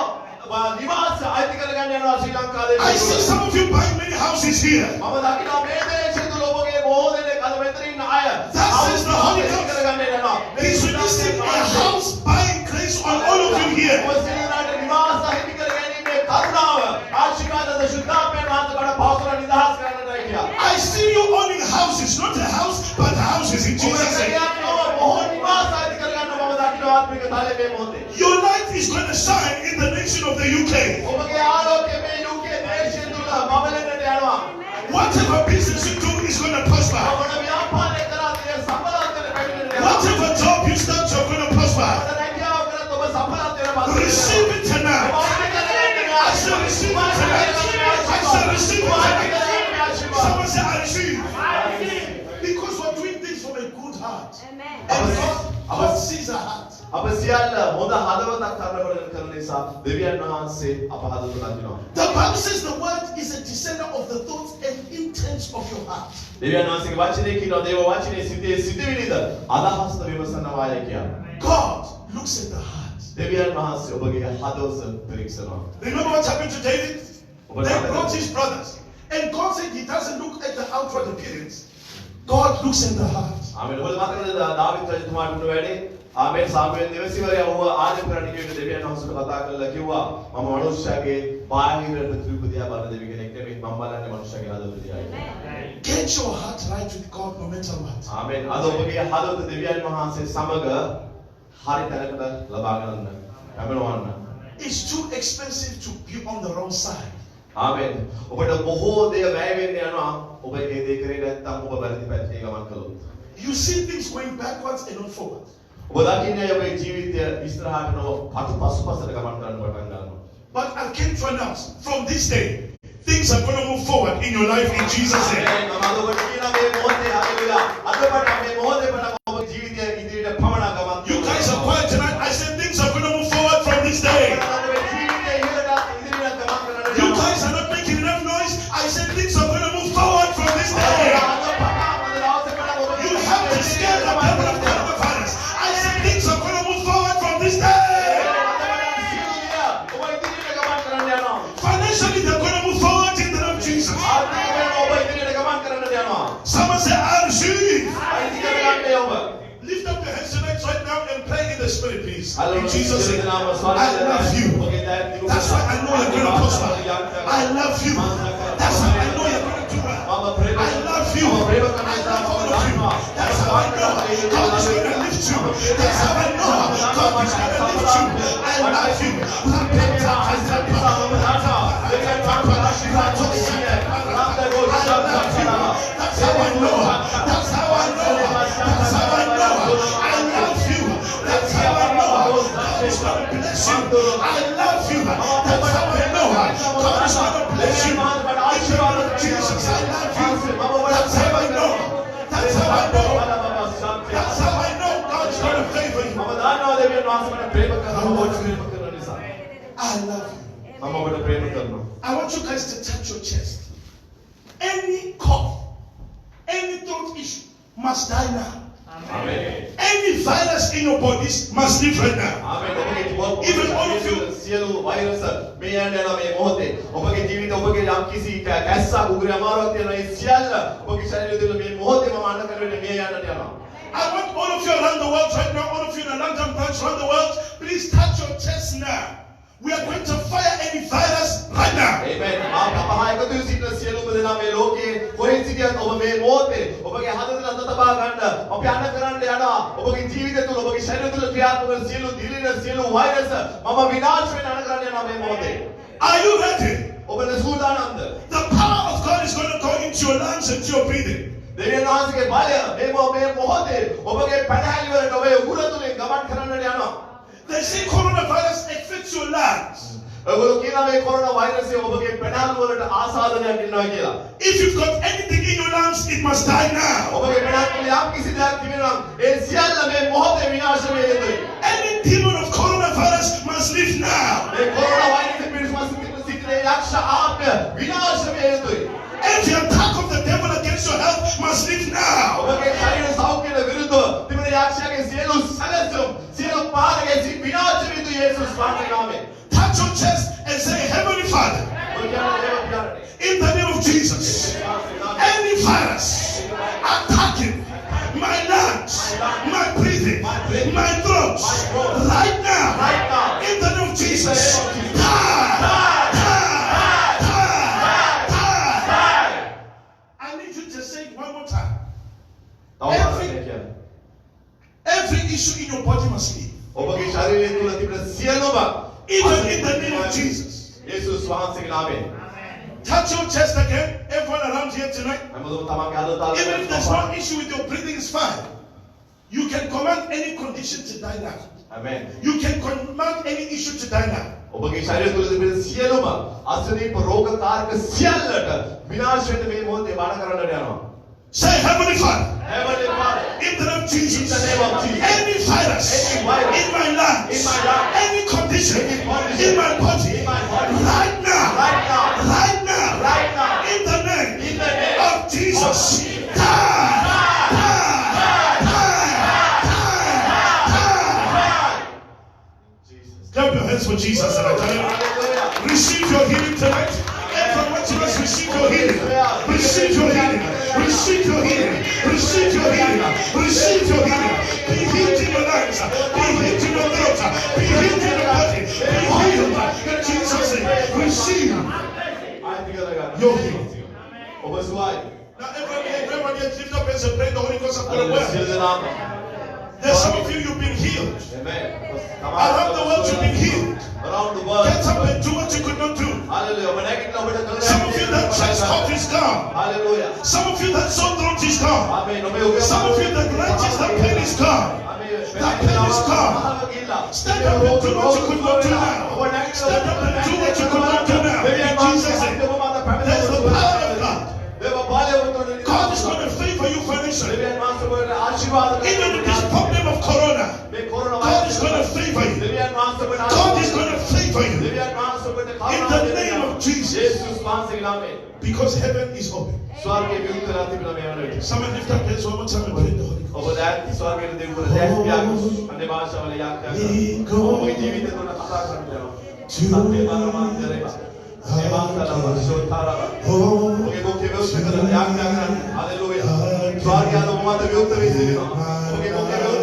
Speaker 4: නිවාස අයිති කරගන්න යනවා ශ්‍රී ලංකාවේ.
Speaker 5: I see some of you buying many houses here.
Speaker 4: මම දකිනවා මේ දේශය තුල ඔබගේ බොහෝ දෙනෙක් අද මෙතන ඉන්න අය
Speaker 5: That says the Holy
Speaker 4: අයිති
Speaker 5: Ghost.
Speaker 4: කරගන්න යනවා.
Speaker 5: He's releasing a house buying grace on all of you here.
Speaker 4: ඔබ සියලුනාට නිවාස අයිති කර ගැනීමේ කරුණාව ආශිර්වාදද ශුද්ධාත්මයන් වහන්සේ කොට පවසලා නිදහස් කරන්නටයි කියලා.
Speaker 5: I see you owning houses, not a house, but houses in Jesus' name.
Speaker 4: බොහෝ නිවාස අයිති කරගන්න මම දකිනවා ආත්මික තලයේ මේ මොහොතේ.
Speaker 5: Your light is going to shine in the nation of the UK.
Speaker 4: ඔබගේ ආලෝකය මේ UK දේශය තුල බබලෙන්නට යනවා.
Speaker 5: Whatever business you do is going to prosper.
Speaker 4: ඔබට ව්‍යාපාරය කරාද ඒ සඵලත්වයට පැමිණෙන්න යනවා.
Speaker 5: Whatever job you start, you're going to prosper.
Speaker 4: ඔබට රැකියාව කරත් ඔබ සඵලත්වයට පත් වෙනවා.
Speaker 5: Receive it tonight. I shall receive it tonight. I shall receive it tonight. Someone say, I receive. Because we're doing things from a good heart. And God sees our heart.
Speaker 4: අප සියල්ල හොඳ හදවතක් කරන නිසා දෙවියන් වහන්සේ අප හදවත දකිනවා.
Speaker 5: The Bible says the word is a descender of the thoughts and intents of your heart.
Speaker 4: දෙවියන් වහන්සේගේ වචනේ කියනවා දේව වචනේ සිතේ සිටවිලිද අදහස් විමසනවාය කියලා.
Speaker 5: God looks at the heart.
Speaker 4: දෙවියන් වහන්සේ ඔබගේ හදවත පරීක්ෂනවා.
Speaker 5: Remember what happened to David? They brought his brothers. And God said he doesn't look at the outward appearance. God looks at the heart.
Speaker 4: ආමෙන්. ඔබ මතකද දාවිත් රජතුමාට වුණ වැඩේ? ආමෙන් සාමුවෙල් දෙවසිවරයා වුව ආදි කරන්න කියන දෙවියන් වහන්සේට කතා කරලා කිව්වා මම මනුෂ්‍යයාගේ බාහිර ප්‍රතිරූප දිහා බලන දෙවි කෙනෙක් නෙමෙයි මම බලන්නේ මනුෂ්‍යයාගේ හදවත දිහායි.
Speaker 5: Get your heart right with God no matter what.
Speaker 4: ආමෙන්. අද ඔබගේ හදවත දෙවියන් වහන්සේ සමග හරි තැනකට ලබා ගන්න පැමිණවන්න.
Speaker 5: It's too expensive to be on the wrong side.
Speaker 4: ආමෙන්. ඔබට බොහෝ දේ වැය වෙන්න යනවා. ඔබ ඒ දේ කරේ නැත්නම් ඔබ වැරදි පැත්තේ ගමන් කළොත්.
Speaker 5: You see things going backwards and not forward.
Speaker 4: ඔබ දකින්නේ ඔබේ ජීවිතය ඉස්සරහට නොව පසුපසට ගමන් කරන්න පටන් ගන්නවා.
Speaker 5: But I came to announce from this day, things are going to move forward in your life in Jesus' name.
Speaker 4: මම අද ඔබට කියන මේ මොහොතේ හරියලා අදපට මේ මොහොතේ පටන් ඔබේ ජීවිතය ඉදිරියට පමණ ගමන්.
Speaker 5: You guys are quiet tonight. I said things are going to move forward from this day. You guys are not making enough noise. I said things are going to move forward from this day. You have to scare the devil of coronavirus. I said things are going to move forward from this day. Financially, they're going to move forward in the name of Jesus. Someone say, I receive. Lift up your hands tonight right now and pray in the spirit, please. In Jesus' name. I love you. That's why I know you're going to prosper. I love you. That's how I know you're going to do well. I love you. I love all of you. That's how I know God is going to lift you. That's how I know God is going to lift you. I love you. That's how I know. That's how I know. That's how I know. I love you. That's how I know. God is going to bless you. I love you. That's how I know. God is going to bless you. In the name of Jesus, I love you. That's how I know. That's how I know. That's how I know God is going to favor you. I love you. I want you guys to touch your chest. Any cough, any throat issue must die now.
Speaker 4: Amen.
Speaker 5: Any virus in your bodies must leave right now.
Speaker 4: Even all of you. සියලු virus මේ යන මේ මොහොතේ ඔබගේ ජීවිත ඔබගේ යම් කිසි කැස්සක් උගුරේ අමාරුවක් තියෙනවා ඒ සියල්ල ඔබගේ ශරීරය තුළ මේ මොහොතේ මම අන්න කරන්නේ මේ යන්නට යනවා.
Speaker 5: I want all of you around the world right now, all of you in the London branch around the world, please touch your chest now. We are going to fire any virus right right now.
Speaker 4: Amen. අපහා එකතු වී සිටින සියලුම දෙනා මේ ලෝකයේ කොහෙන් සිටියත් ඔබ මේ මොහොතේ ඔබගේ හදවත අත තබා ගන්න අපි අණ කරන්න යනවා. ඔබගේ ජීවිතය තුළ ඔබගේ ශරීරය තුළ ක්‍රියාත්මක වන සියලු දිලින සියලු වෛරස් මම විනාශ වෙන්න අණ කරන්න යනවා මේ මොහොතේ.
Speaker 5: Are you ready?
Speaker 4: ඔබ සූදානම්ද?
Speaker 5: The power of God is going to go into your lungs and to your breathing.
Speaker 4: දෙවියන් වහන්සේගේ බලය මේ මොහොතේ ඔබගේ පැහැදිලි වලට ඔබේ උගුර තුලින් ගමන් කරන්නට යනවා.
Speaker 5: They say coronavirus affects your lungs.
Speaker 4: ඔයගොල්ලෝ කියනවා මේ කොරෝනා වෛරසය ඔබගේ පැහැදිලි වලට ආසාදනයක් ඉන්නවා කියලා.
Speaker 5: If you've got anything in your lungs, it must die now.
Speaker 4: ඔබගේ පැහැදිලි යම් කිසි දෙයක් තිබෙනවා ඒ සියල්ල මේ මොහොතේ විනාශ වෙ යුතුයි.
Speaker 5: Any demon of coronavirus must leave now.
Speaker 4: මේ කොරෝනා වෛරසය පිළිබඳව සිටින යක්ෂ ආත්මය විනාශ වෙ යුතුයි.
Speaker 5: Every attack of the devil against your health must leave now.
Speaker 4: ඔබගේ ශරීර සෞඛ්‍යයට විරුද්ධව තිබෙන යක්ෂයාගේ සියලු සැලසුම් සියලු පාරකේ විනාශ වෙ යුතුයි යේසුස් වහන්සේගේ නාමයෙන්.
Speaker 5: Touch your chest and say, Heavenly Father, in the name of Jesus, any virus attacking my lungs, my breathing, my throat, right now, in the name of Jesus, die. I need you to say it one more time. Every issue in your body must leave.
Speaker 4: ඔබගේ ශරීරය තුල තිබෙන සියලුම
Speaker 5: Even in the name of Jesus.
Speaker 4: යේසුස් වහන්සේගේ නාමයෙන්.
Speaker 5: Touch your chest again. Everyone around here tonight.
Speaker 4: හැමෝම තමන්ගේ හදවත
Speaker 5: Even if there's no issue with your breathing, it's fine. You can command any condition to die now.
Speaker 4: Amen.
Speaker 5: You can command any issue to die now.
Speaker 4: ඔබගේ ශරීරය තුල තිබෙන සියලුම අසනීප රෝගකාරක සියල්ලට විනාශ වෙන්න මේ මොහොතේ බාර කරන්නට යනවා.
Speaker 5: Say, Heavenly Father,
Speaker 4: Heavenly Father,
Speaker 5: in the name of Jesus,
Speaker 4: in the name of Jesus,
Speaker 5: any virus,
Speaker 4: any virus
Speaker 5: in my lungs,
Speaker 4: in my lungs,
Speaker 5: any condition,
Speaker 4: any condition
Speaker 5: in my body,
Speaker 4: in my body,
Speaker 5: right now,
Speaker 4: right now,
Speaker 5: right now,
Speaker 4: right now,
Speaker 5: in the name,
Speaker 4: in the name
Speaker 5: of Jesus,
Speaker 4: of Jesus.
Speaker 5: die. Clap your hands for Jesus and I tell you, receive your healing tonight. Everyone watching us, receive your healing. Receive your healing. Receive your healing. Receive your healing. Receive your healing. Be healed in your lungs. Be healed in your throat. Be healed in your body. Be healed. In Jesus' name. Receive your healing.
Speaker 4: ඔබ සුවයි.
Speaker 5: Now everyone here lift up hands and pray the Holy Ghost of God.
Speaker 4: සියලු දෙනාම.
Speaker 5: There's some of you, you've been healed.
Speaker 4: Amen.
Speaker 5: Around the world, you've been healed.
Speaker 4: Around the world.
Speaker 5: Get up and do what you could not do.
Speaker 4: Hallelujah. ඔබ නැගිටින ඔබට කළ
Speaker 5: Some of you, that chest cough is gone.
Speaker 4: Hallelujah.
Speaker 5: Some of you, that sore throat is gone.
Speaker 4: Amen. ඔබේ ඔබේ
Speaker 5: Some of you, that righteous, that pain is gone. That pain is gone. Stand up and do what you could not do now. Stand up and do what you could not do now. In Jesus' name. There's the power of God. God is going to favor you financially. Even with this problem of corona, God is going to favor you. God is going to favor you. In the name of Jesus. Because heaven is open. Someone lift up hands one more time and pray the Holy Ghost.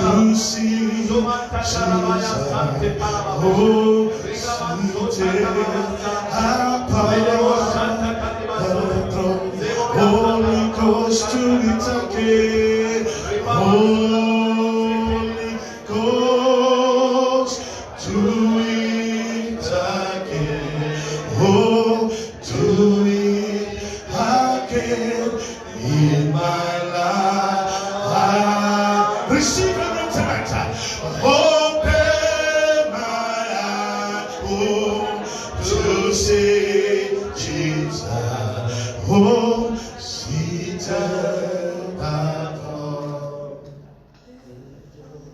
Speaker 5: To see Jesus, Holy Ghost to it again, Holy Ghost to it again, oh, to it again in my life. Receive it tonight. Open my eyes, oh, to see Jesus, oh, seated above.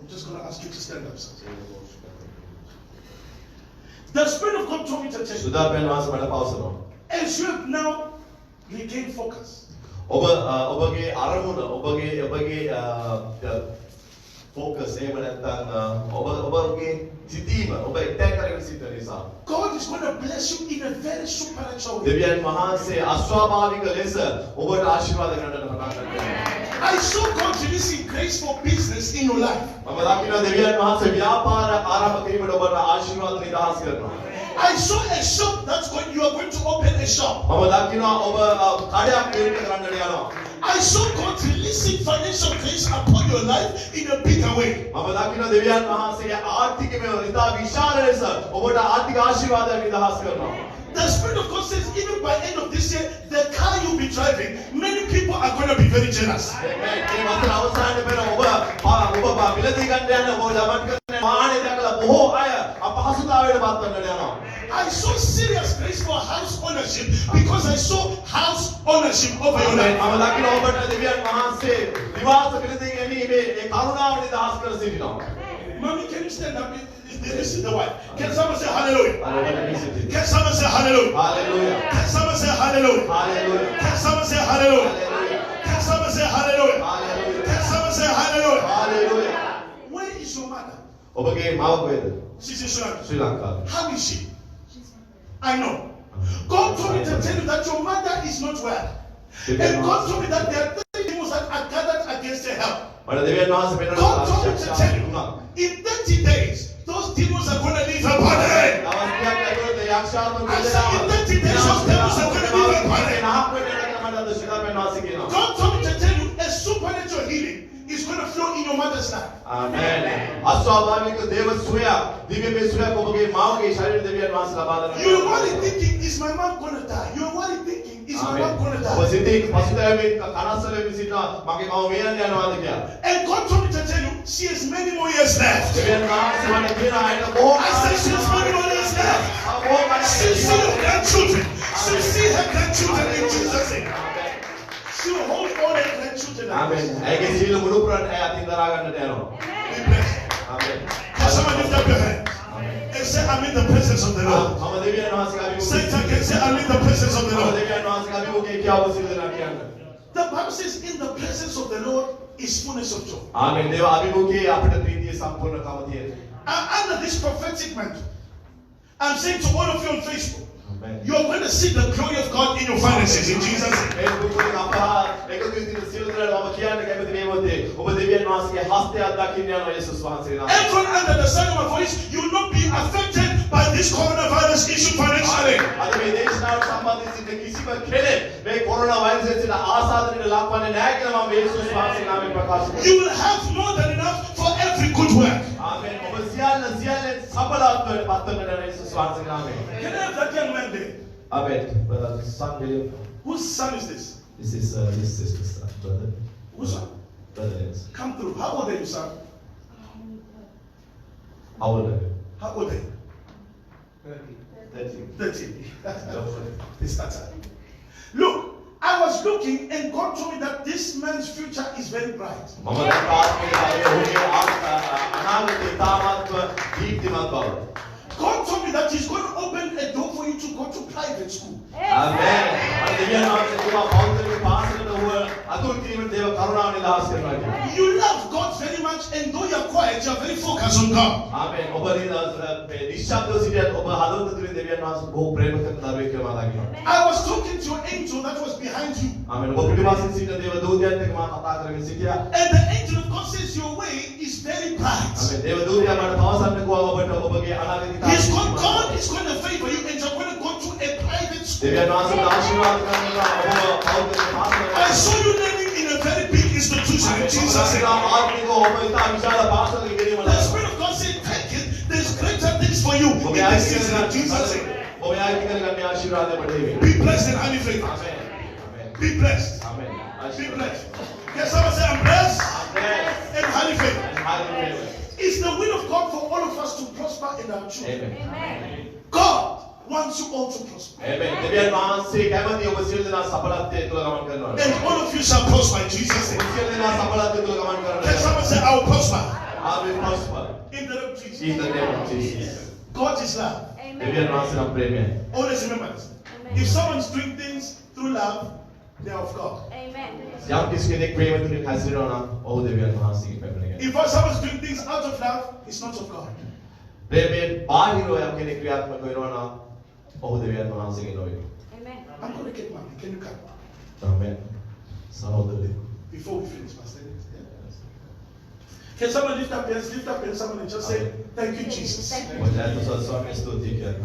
Speaker 5: I'm just going to ask you to stand up, sir. The Spirit of God told me to tell you, as you have now regained focus,
Speaker 4: ඔබගේ අරමුණ ඔබගේ focus එහෙම නැත්නම් ඔබගේ සිටීම ඔබ එක්තැන් කරගෙන සිටින නිසා
Speaker 5: God is going to bless you in a very supernatural way.
Speaker 4: දෙවියන් වහන්සේ අස්වාභාවික ලෙස ඔබට ආශිර්වාද කරන්නට පටන් ගන්නවා.
Speaker 5: I saw God releasing grace for business in your life.
Speaker 4: මම දකිනවා දෙවියන් වහන්සේ ව්‍යාපාර ආරම්භ කිරීමට ඔබට ආශිර්වාද නිදහස් කරනවා.
Speaker 5: I saw a shop you are going to open a shop.
Speaker 4: මම දකිනවා ඔබ කඩයක් නිර්මාණය කරන්නට යනවා.
Speaker 5: I saw God releasing financial grace upon your life in a bigger way.
Speaker 4: මම දකිනවා දෙවියන් වහන්සේගේ ආර්ථිකමය ඉතා විශාල ලෙස ඔබට ආර්ථික ආශිර්වාදයක් නිදහස් කරනවා.
Speaker 5: The Spirit of God says, even by end of this year, the car you'll be driving, many people are going to be very jealous.
Speaker 4: මේ වසර අවසානයේ පෙර ඔබ මිලදී ගන්න යන ඔබ ළමන් කරන වාහනේ දැකලා බොහෝ අය අපහසුතාවයට පත් වෙන්නට යනවා.
Speaker 5: I saw serious grace for house ownership because I saw house ownership over your life.
Speaker 4: මම දකිනවා ඔබට දෙවියන් වහන්සේ නිවාස මිලදී ගැනීමේ ඒ කරුණාව නිදහස් කර සිටිනවා.
Speaker 5: Mommy, can you stand up? This is the wife. Can someone say hallelujah? Can someone say hallelujah?
Speaker 4: Hallelujah.
Speaker 5: Can someone say hallelujah?
Speaker 4: Hallelujah.
Speaker 5: Can someone say hallelujah? Can someone say hallelujah?
Speaker 4: Hallelujah.
Speaker 5: Can someone say hallelujah?
Speaker 4: Hallelujah.
Speaker 5: Where is your mother?
Speaker 4: ඔබගේ මව කොහෙද?
Speaker 5: She's in Sri Lanka.
Speaker 4: ශ්‍රී ලංකාවේ.
Speaker 5: How is she? I know. God told me to tell you that your mother is not well. And God told me that there are 30 demons that are gathered against her health.
Speaker 4: මට දෙවියන් වහන්සේ පෙන්වන
Speaker 5: God told me to tell you, in 30 days, those demons are going to leave her body. I said, in 30 days, those demons are going to leave her body. God told me to tell you, a supernatural healing is going to flow in your mother's life.
Speaker 4: Amen. අස්වාභාවික දේව සුවය දිව්‍යමය සුවයක් ඔබගේ මාගේ ශරීර දෙවියන් වහන්සේ ලබා දෙනවා.
Speaker 5: You're worried thinking, is my mom going to die? You're worried thinking, is my mom going to
Speaker 4: ඔබ
Speaker 5: die?
Speaker 4: සිතේ පසුතැවෙමින් කනස්සලෙමින් සිටිනවා මගේ මව මියන්න යනවාද කියලා.
Speaker 5: And God told me to tell you, she has many more years left.
Speaker 4: දෙවියන් වහන්සේ මට කියනවා අයින බොහෝ
Speaker 5: I said she has many more years left. She'll see her grandchildren. She'll see her grandchildren in Jesus' name. She'll hold all her grandchildren.
Speaker 4: ආමෙන්. ඇගේ සීල මුළු පුරන් ඇය අතින් දරා ගන්නට යනවා.
Speaker 5: Be blessed.
Speaker 4: Amen.
Speaker 5: Can someone lift up your hand and say, I'm in the presence of the Lord?
Speaker 4: මම දෙවියන් වහන්සේගේ අභිමුඛයේ
Speaker 5: Say it again, say, I'm in the presence of the
Speaker 4: මම
Speaker 5: Lord.
Speaker 4: දෙවියන් වහන්සේගේ අභිමුඛයේ කියාව සිල් දෙනා කියන්න.
Speaker 5: The Bible says, in the presence of the Lord is fullness of joy.
Speaker 4: ආමෙන්. දේව අභිමුඛයේ අපිට ප්‍රීතිය සම්පූර්ණකම තියෙනවා.
Speaker 5: Under this prophetic mantle, I'm saying to all of you on Facebook,
Speaker 4: Amen.
Speaker 5: you're going to see the glory of God in your finances in Jesus' name.
Speaker 4: Facebook වලින් අපහ එකතු වෙන සියලු දෙනාට මම කියන්න කැමති මේ මොහොතේ ඔබ දෙවියන් වහන්සේගේ හස්තය අත්දකින්න යනවා යේසුස් වහන්සේගේ නාමයෙන්.
Speaker 5: Everyone under the sound of my voice, you will not be affected by this coronavirus issue financially.
Speaker 4: අද මේ දේශනාවට සම්බන්ධ සිට කිසිම කෙනෙක් මේ කොරෝනා වෛරසයෙන් සිට ආසාදනයට ලක්වන්නේ නැහැ කියලා මම යේසුස් වහන්සේගේ නාමයෙන් ප්‍රකාශ කරනවා.
Speaker 5: You will have more than enough for every good work.
Speaker 4: ආමෙන්. ඔබ සියල්ල සඵලත්වයට පත් වෙන්න යන යේසුස් වහන්සේගේ නාමයෙන්.
Speaker 5: Can I have that young man there?
Speaker 4: Amen. Brother son William.
Speaker 5: Whose son is this?
Speaker 4: This is his sister's son, brother.
Speaker 5: Whose son?
Speaker 4: Brother is.
Speaker 5: Come through. How old are you, son?
Speaker 4: How old are you?
Speaker 5: How old are you?
Speaker 4: 13.
Speaker 5: 13. It's that time. Look, I was looking and God told me that this man's future is very bright.
Speaker 4: මම දැන් ආත්මයේ ඔහුගේ අනාගතය තාමත් දීප්තිමත් බව.
Speaker 5: God told me that He's going to open a door for you to go to private school.
Speaker 4: ආමෙන්. මම දෙවියන් වහන්සේ තුමා පෞද්ගලික පාසලට ඔහුව අතුල් කිරීමට දේව කරුණාව නිදහස් කරනවා කියලා.
Speaker 5: You love God very much, and though you're quiet, you're very focused on God.
Speaker 4: ආමෙන්. ඔබ මේ නිශ්ශබ්දව සිටියත් ඔබ හදවත තුළින් දෙවියන් වහන්සේ බොහෝ ප්‍රේම කරන දරුවෙක් කියලා මම දකිනවා.
Speaker 5: I was talking to an angel that was behind you.
Speaker 4: ආමෙන්. ඔබ පිටිපස්සෙන් සිටින දේව දූතයත් එක්ක මම කතා කරගෙන සිටියා.
Speaker 5: And the angel of God says your way is very bright.
Speaker 4: ආමෙන්. දේව දූතයා මට පවසන්නකෝ ඔබට ඔබගේ අනාගතය
Speaker 5: God is going to favor you, and you're going to go to a private school.
Speaker 4: දෙවියන් වහන්සේ ආශිර්වාද කරනවා ඔබ පෞද්ගලික පාසලට.
Speaker 5: I saw you learning in a very big institution in Jesus' name.
Speaker 4: ආත්මිකව ඔබ ඉතා විශාල පාසලක ඉගෙනීම
Speaker 5: The Spirit of God said, take it. There's greater things for you in this season in Jesus' name.
Speaker 4: ඔබ යායි කරගන්න ආශිර්වාද ලැබෙන්නේ.
Speaker 5: Be blessed and highly favored.
Speaker 4: Amen.
Speaker 5: Be blessed.
Speaker 4: Amen.
Speaker 5: Be blessed. Can someone say, I'm blessed
Speaker 4: Amen.
Speaker 5: and highly favored?
Speaker 4: Hallelujah.
Speaker 5: It's the will of God for all of us to prosper in our children.
Speaker 4: Amen.
Speaker 5: God wants you all to prosper.
Speaker 4: Amen. දෙවියන් වහන්සේ කැමති ඔබ සියලු දෙනා සඵලත්වයේ තුල ගමන් කරනවා.
Speaker 5: And all of you shall prosper in Jesus'
Speaker 4: ඔබ
Speaker 5: name.
Speaker 4: සියලු දෙනා සඵලත්වයේ තුල ගමන්
Speaker 5: Can
Speaker 4: කරනවා.
Speaker 5: someone say, I will prosper
Speaker 4: I will prosper.
Speaker 5: in the name of Jesus?
Speaker 4: In the name of Jesus.
Speaker 5: God is love.
Speaker 4: දෙවියන් වහන්සේ නම් ප්‍රේමයයි.
Speaker 5: Always remember this. If someone's doing things through love, they are of God.
Speaker 3: Amen.
Speaker 4: යම් කිසි කෙනෙක් ප්‍රේම තුලින් හැසිරෙනවා නම් ඔහු දෙවියන් වහන්සේගේ පැමිණෙන.
Speaker 5: If someone's doing things out of love, it's not of God.
Speaker 4: ප්‍රේමයෙන් බාහිරව යම් කෙනෙක් ක්‍රියාත්මක වෙනවා නම් ඔහු දෙවියන් වහන්සේගේ නොවේ.
Speaker 3: Amen.
Speaker 5: I'm going to get money. Can you come?
Speaker 4: Amen. සහෝදරයෝ.
Speaker 5: Before we finish, Pastor. Yeah. Can someone lift up hands, someone and just say, thank you, Jesus.
Speaker 3: Thank you.
Speaker 4: ඔයාලට ස්වාමීන් ස්තුතියි කියන්න.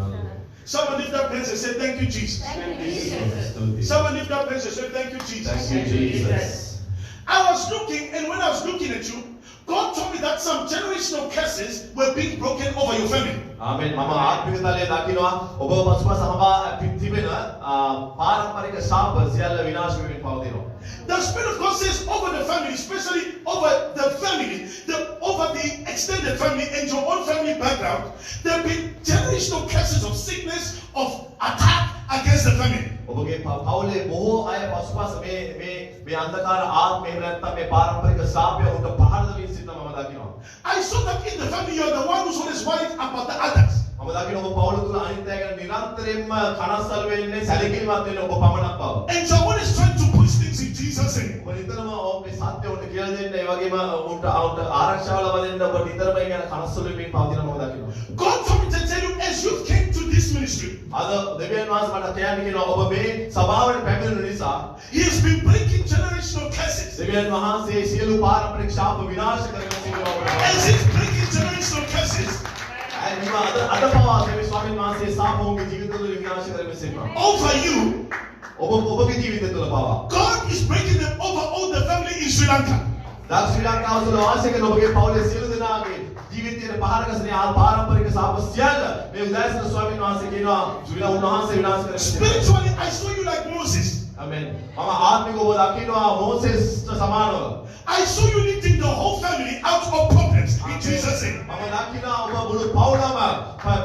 Speaker 5: Someone lift up hands and say, thank you, Jesus.
Speaker 3: Thank you, Jesus.
Speaker 4: ස්තුතියි.
Speaker 5: Someone lift up hands and say, thank you, Jesus.
Speaker 4: Thank you, Jesus.
Speaker 5: I was looking, and when I was looking at you, God told me that some generational curses were being broken over your family.
Speaker 4: ආමෙන්. මම ආත්මික තලයේ දකිනවා ඔබ පසුපස සමබා තිබෙන පාරම්පරික ශාප සියල්ල විනාශ වෙමින් පවතිනවා.
Speaker 5: The Spirit of God says over the family, especially over the family, over the extended family and your own family background, there have been generational curses of sickness, of attack against the family.
Speaker 4: ඔබගේ පවුලේ බොහෝ අය පසුපස මේ අන්ධකාර ආත්මය එහෙම නැත්නම් මේ පාරම්පරික ශාපය උන්ට පහළ දෙමින් සිටිනවා මම දකිනවා.
Speaker 5: I saw that in the family you are the one who's always worried about the others.
Speaker 4: මම දකිනවා ඔබ පවුල තුල අනිත් අය ගැන නිරන්තරයෙන්ම කනස්සල් වෙන්නේ සැලකිලිමත් වෙන්නේ ඔබ පමණක් බව.
Speaker 5: And so one is trying to push things in Jesus' name.
Speaker 4: ඔබ නිතරම මේ සත්‍ය උන්ට කියලා දෙන්න ඒ වගේම උන්ට ආරක්ෂාව ලබා දෙන්න ඔබ නිතරම ඒ ගැන කනස්සල් වෙමින් පවතිනවා මම දකිනවා.
Speaker 5: God told me to tell you as you came to this ministry,
Speaker 4: අද දෙවියන් වහන්සේ මට කියන්න කියනවා ඔබ මේ සභාවට පැමිණෙන නිසා
Speaker 5: He has been breaking generational curses.
Speaker 4: දෙවියන් වහන්සේ සියලු පාරම්පරික ශාප විනාශ කරගෙන සිටිනවා.
Speaker 5: As He's breaking generational curses
Speaker 4: අද පවා දෙවි ස්වාමීන් වහන්සේ සාපෝන්ගේ ජීවිත තුළ විනාශ කරගෙන සිටිනවා.
Speaker 5: over you,
Speaker 4: ඔබගේ ජීවිතය තුළ පවා
Speaker 5: God is breaking them over all the family in Sri Lanka.
Speaker 4: දක්ෂ ශ්‍රී ලංකාව තුළ වාසය කරන ඔබගේ පවුලේ සියලු දෙනාගේ ජීවිතයේ පහරකසනේ පාරම්පරික ශාප සියල්ල මේ උදෑසන ස්වාමීන් වහන්සේ කියනවා උන්වහන්සේ විනාශ කරගෙන සිටිනවා.
Speaker 5: Spiritually, I saw you like Moses.
Speaker 4: ආමෙන්. මම ආත්මිකව ඔබ දකිනවා මෝසෙස්ට සමානව.
Speaker 5: I saw you lifting the whole family out of problems in Jesus' name.
Speaker 4: මම දකිනවා ඔබ මුළු පවුලම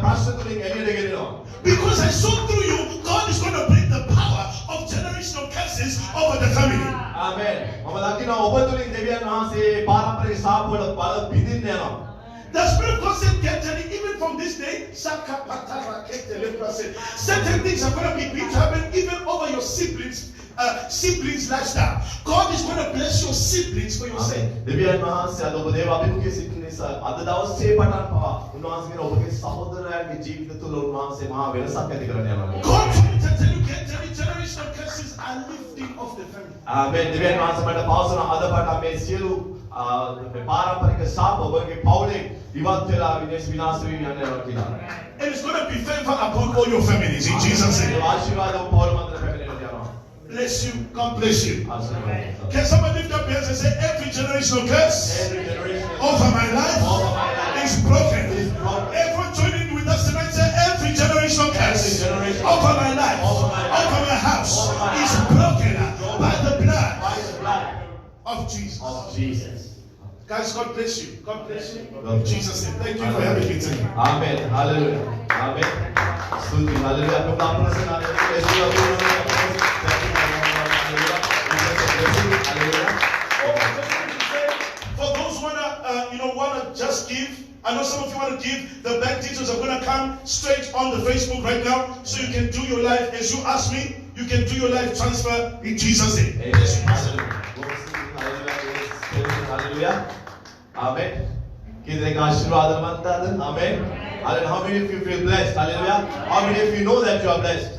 Speaker 4: ප්‍රශ්න තුලින් එළියට ගෙනියනවා.
Speaker 5: Because I saw through you, God is going to break the power of generational curses over the family.
Speaker 4: ආමෙන්. මම දකිනවා ඔබ තුලින් දෙවියන් වහන්සේ පාරම්පරික ශාප වල බල බිඳින්න යනවා.
Speaker 5: The Spirit of God said, even from this day, certain things are going to begin to happen even over your siblings' lifestyle. God is going to bless your siblings for your sake.
Speaker 4: දෙවියන් වහන්සේ අද ඔබ දේව අභිමුඛයේ සිටින නිසා අද දවසේ පටන් පවා උන්වහන්සේගේ ඔබගේ සහෝදරයන්ගේ ජීවිත තුළ උන්වහන්සේ මහා වෙනසක් ඇති කරන්න යනවා.
Speaker 5: God told me to tell you, generational curses are lifting off the family.
Speaker 4: ආමෙන්. දෙවියන් වහන්සේ මට පවසන අද පටන් මේ සියලු මේ පාරම්පරික ශාප ඔබගේ පවුලේ ඉවත් වෙලා විනාශ වෙවි යනවා කියලා.
Speaker 5: And it's going to be favor upon all your families in Jesus' name.
Speaker 4: ආශිර්වාද ඔබ පවුල මන්දර පැමිණෙන්න යනවා.
Speaker 5: Bless you. God bless you.
Speaker 4: ආශිර්වාද.
Speaker 5: Can someone lift up your hands and say, every generational curse
Speaker 4: Every generation
Speaker 5: over my life
Speaker 4: over my life
Speaker 5: is broken.
Speaker 4: is broken.
Speaker 5: Everyone joining with us tonight, say, every generational curse over my life, over my house is broken by the blood
Speaker 4: by the blood
Speaker 5: of Jesus.
Speaker 4: of Jesus.
Speaker 5: Guys, God bless you. God bless you.
Speaker 4: God
Speaker 5: In Jesus' name. Thank you for having me tonight.
Speaker 4: Amen. Hallelujah. Amen. Stuti. Hallelujah. Kita praise
Speaker 5: For those who wanna just give, I know some of you want to give. The bank details are going to come straight on the Facebook right now, so you can do your life as you ask me. You can do your life transfer in Jesus' name.
Speaker 4: Hallelujah. Amen. Kita ආශිර්වාද වන්තද? Amen. Hallelujah. How many of you feel blessed? Hallelujah. How many of you know that you are blessed?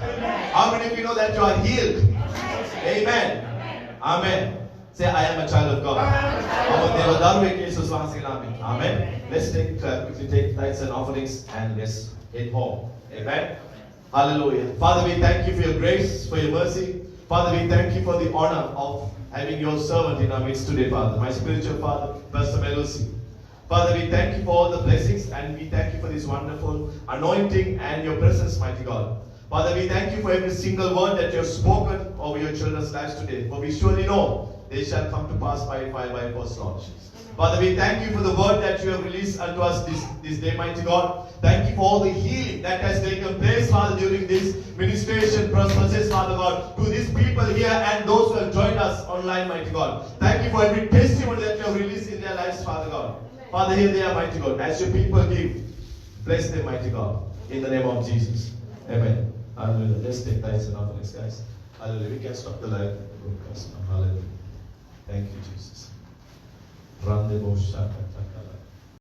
Speaker 4: How many of you know that you are healed? Amen. Amen. Say, I am a child of God. Amen. Let's quickly take tithes and offerings and let's head home. Amen. Hallelujah. Father, we thank you for your grace, for your mercy. Father, we thank you for the honor of having your servant in our midst today, Father. My spiritual father, Pastor Melusi. Father, we thank you for all the blessings and we thank you for this wonderful anointing and your presence, mighty God. Father, we thank you for every single word that you have spoken over your children's lives today. For we surely know they shall come to pass by fire by force, Lord. Father, we thank you for the word that you have released unto us this day, mighty God. Thank you for all the healing that has taken place, Father, during this ministration process, Father God, to these people here and those who have joined us online, mighty God. Thank you for every testimony that you have released in their lives, Father God. Father, here they are, mighty God. As your people give, bless them, mighty God, in the name of Jesus. Amen. Hallelujah. Let's take tithes and offerings, guys. Hallelujah. We can stop the live broadcast now. Hallelujah. Thank you, Jesus. Rande bo shaka.